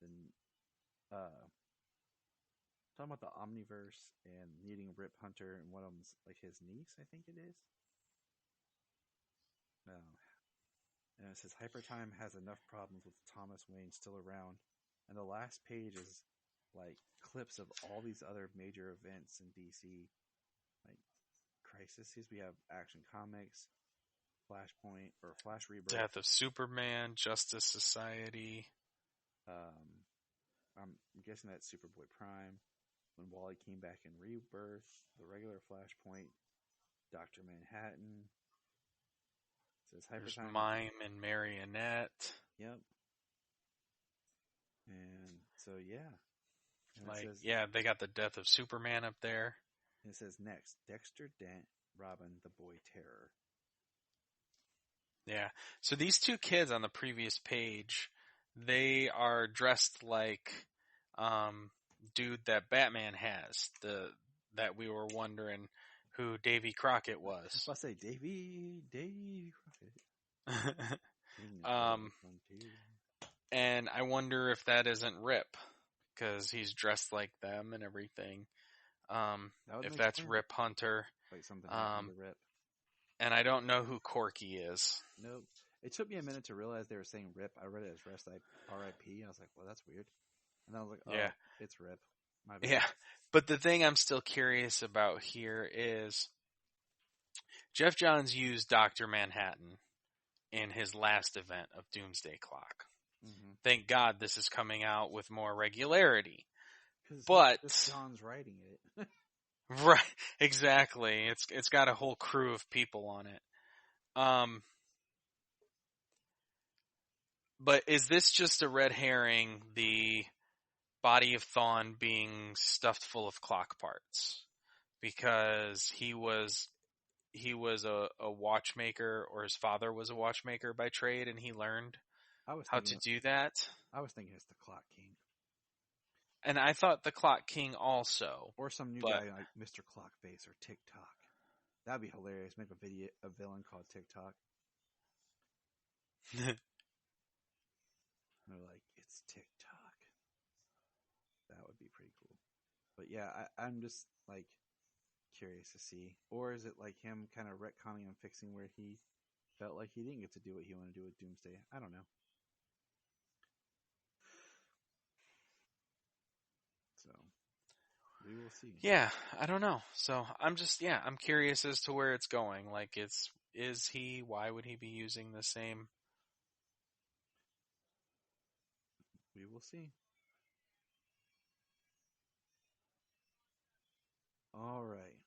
Speaker 4: talking about the Omniverse and needing Rip Hunter, and one of them's like his niece, I think it is. No. And it says Hypertime has enough problems with Thomas Wayne still around, and the last page is like clips of all these other major events in DC, like Crises. We have Action Comics, Flashpoint or Flash Rebirth,
Speaker 5: Death of Superman, Justice Society.
Speaker 4: I'm guessing that's Superboy Prime. When Wally came back in Rebirth, the regular Flashpoint, Dr. Manhattan. It says
Speaker 5: There's
Speaker 4: Hypertime.
Speaker 5: Mime and Marionette.
Speaker 4: Yep. And so yeah. And
Speaker 5: Like,
Speaker 4: says,
Speaker 5: yeah, they got the Death of Superman up there.
Speaker 4: And it says next, Dexter Dent, Robin, the Boy Terror.
Speaker 5: Yeah. So these 2 kids on the previous page, they are dressed like dude that Batman has. That we were wondering who Davy Crockett was.
Speaker 4: I say Davy Crockett.
Speaker 5: And I wonder if that isn't Rip, because he's dressed like them and everything. If that's sense. Rip Hunter.
Speaker 4: Like something happened to Rip.
Speaker 5: And I don't know who Corky is.
Speaker 4: Nope. It took me a minute to realize they were saying Rip. I read it as rest R.I.P. I was like, well, that's weird. And I was like, oh, yeah. It's Rip. My bad.
Speaker 5: Yeah. But the thing I'm still curious about here is Jeff Johns used Dr. Manhattan in his last event of Doomsday Clock. Mm-hmm. Thank God this is coming out with more regularity. But
Speaker 4: John's writing it.
Speaker 5: Right, exactly. It's got a whole crew of people on it. But is this just a red herring, the body of Thawne being stuffed full of clock parts? Because he was a watchmaker, or his father was a watchmaker by trade, and he learned how to do that.
Speaker 4: I was thinking it's the Clock King.
Speaker 5: And I thought the Clock King also.
Speaker 4: Or some new guy like Mr. Clockface or TikTok. That'd be hilarious. Make a villain called TikTok. They're like, it's TikTok. That would be pretty cool. But yeah, I'm just like curious to see. Or is it like him kind of retconning and fixing where he felt like he didn't get to do what he wanted to do with Doomsday? I don't know. So we will see.
Speaker 5: Yeah, I don't know. So I'm curious as to where it's going. Like, why would he be using the same?
Speaker 4: We will see. All right.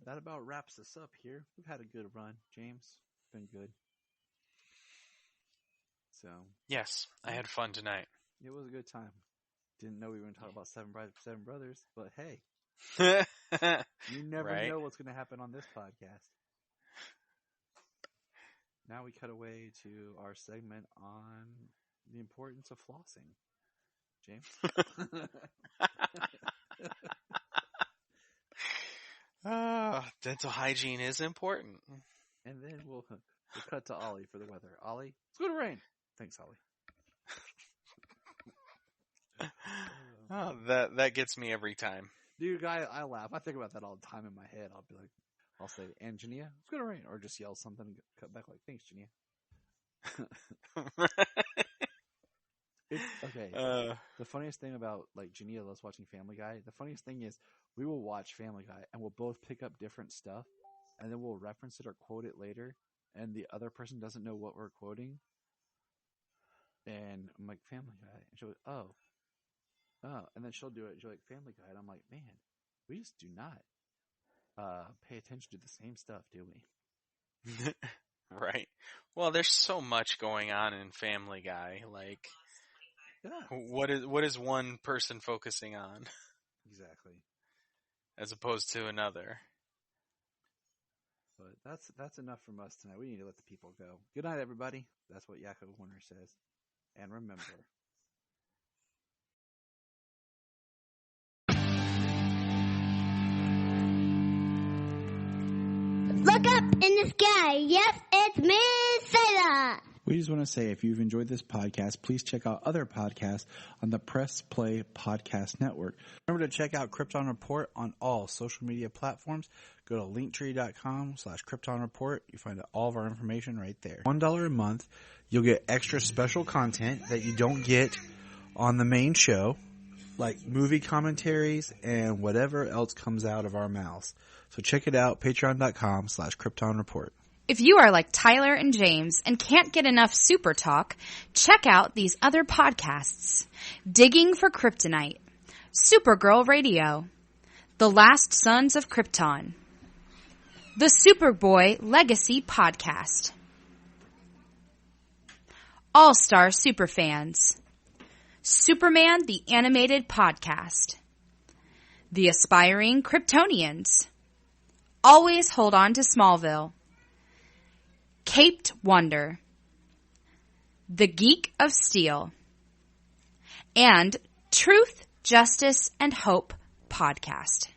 Speaker 4: That about wraps us up here. We've had a good run, James. It's been good. So.
Speaker 5: Yes, I had fun tonight.
Speaker 4: It was a good time. Didn't know we were going to talk about Seven Brothers, but hey. You never know what's going to happen on this podcast. Now we cut away to our segment on the importance of flossing. James?
Speaker 5: Dental hygiene is important.
Speaker 4: And then we'll cut to Ollie for the weather. Ollie, it's going to rain. Thanks, Ollie.
Speaker 5: That gets me every time.
Speaker 4: Dude, I laugh. I think about that all the time in my head. I'll say, and Jania, it's going to rain. Or just yell something and cut back like, thanks, Jania. Okay. The funniest thing about like Jania loves watching Family Guy. The funniest thing is we will watch Family Guy and we'll both pick up different stuff and then we'll reference it or quote it later, and the other person doesn't know what we're quoting. And I'm like, Family Guy, and she'll go, oh, and then she'll do it. She'll like Family Guy, and I'm like, man, we just do not pay attention to the same stuff, do we?
Speaker 5: Right. Well, there's so much going on in Family Guy. Like,
Speaker 4: Yeah.
Speaker 5: what is one person focusing on
Speaker 4: Exactly.
Speaker 5: as opposed to another?
Speaker 4: But that's enough from us tonight. We need to let the people go. Good night, everybody. That's what Yakko Warner says. And remember,
Speaker 2: Look up in the sky. Yes, it's Miss Sailor.
Speaker 6: We just want to say if you've enjoyed this podcast, please check out other podcasts on the Press Play Podcast Network.
Speaker 4: remember to check out Krypton Report on all social media platforms. Go to linktree.com/Krypton Report. You find all of our information right there. $1 a month, you'll get extra special content that you don't get on the main show, like movie commentaries and whatever else comes out of our mouths. So check it out, patreon.com/Krypton Report.
Speaker 7: If you are like Tyler and James and can't get enough Super Talk, check out these other podcasts. Digging for Kryptonite, Supergirl Radio, The Last Sons of Krypton, the Superboy Legacy Podcast, All-Star Superfans, Superman the Animated Podcast, The Aspiring Kryptonians, Always Hold On to Smallville, Caped Wonder, The Geek of Steel, and Truth, Justice, and Hope Podcast.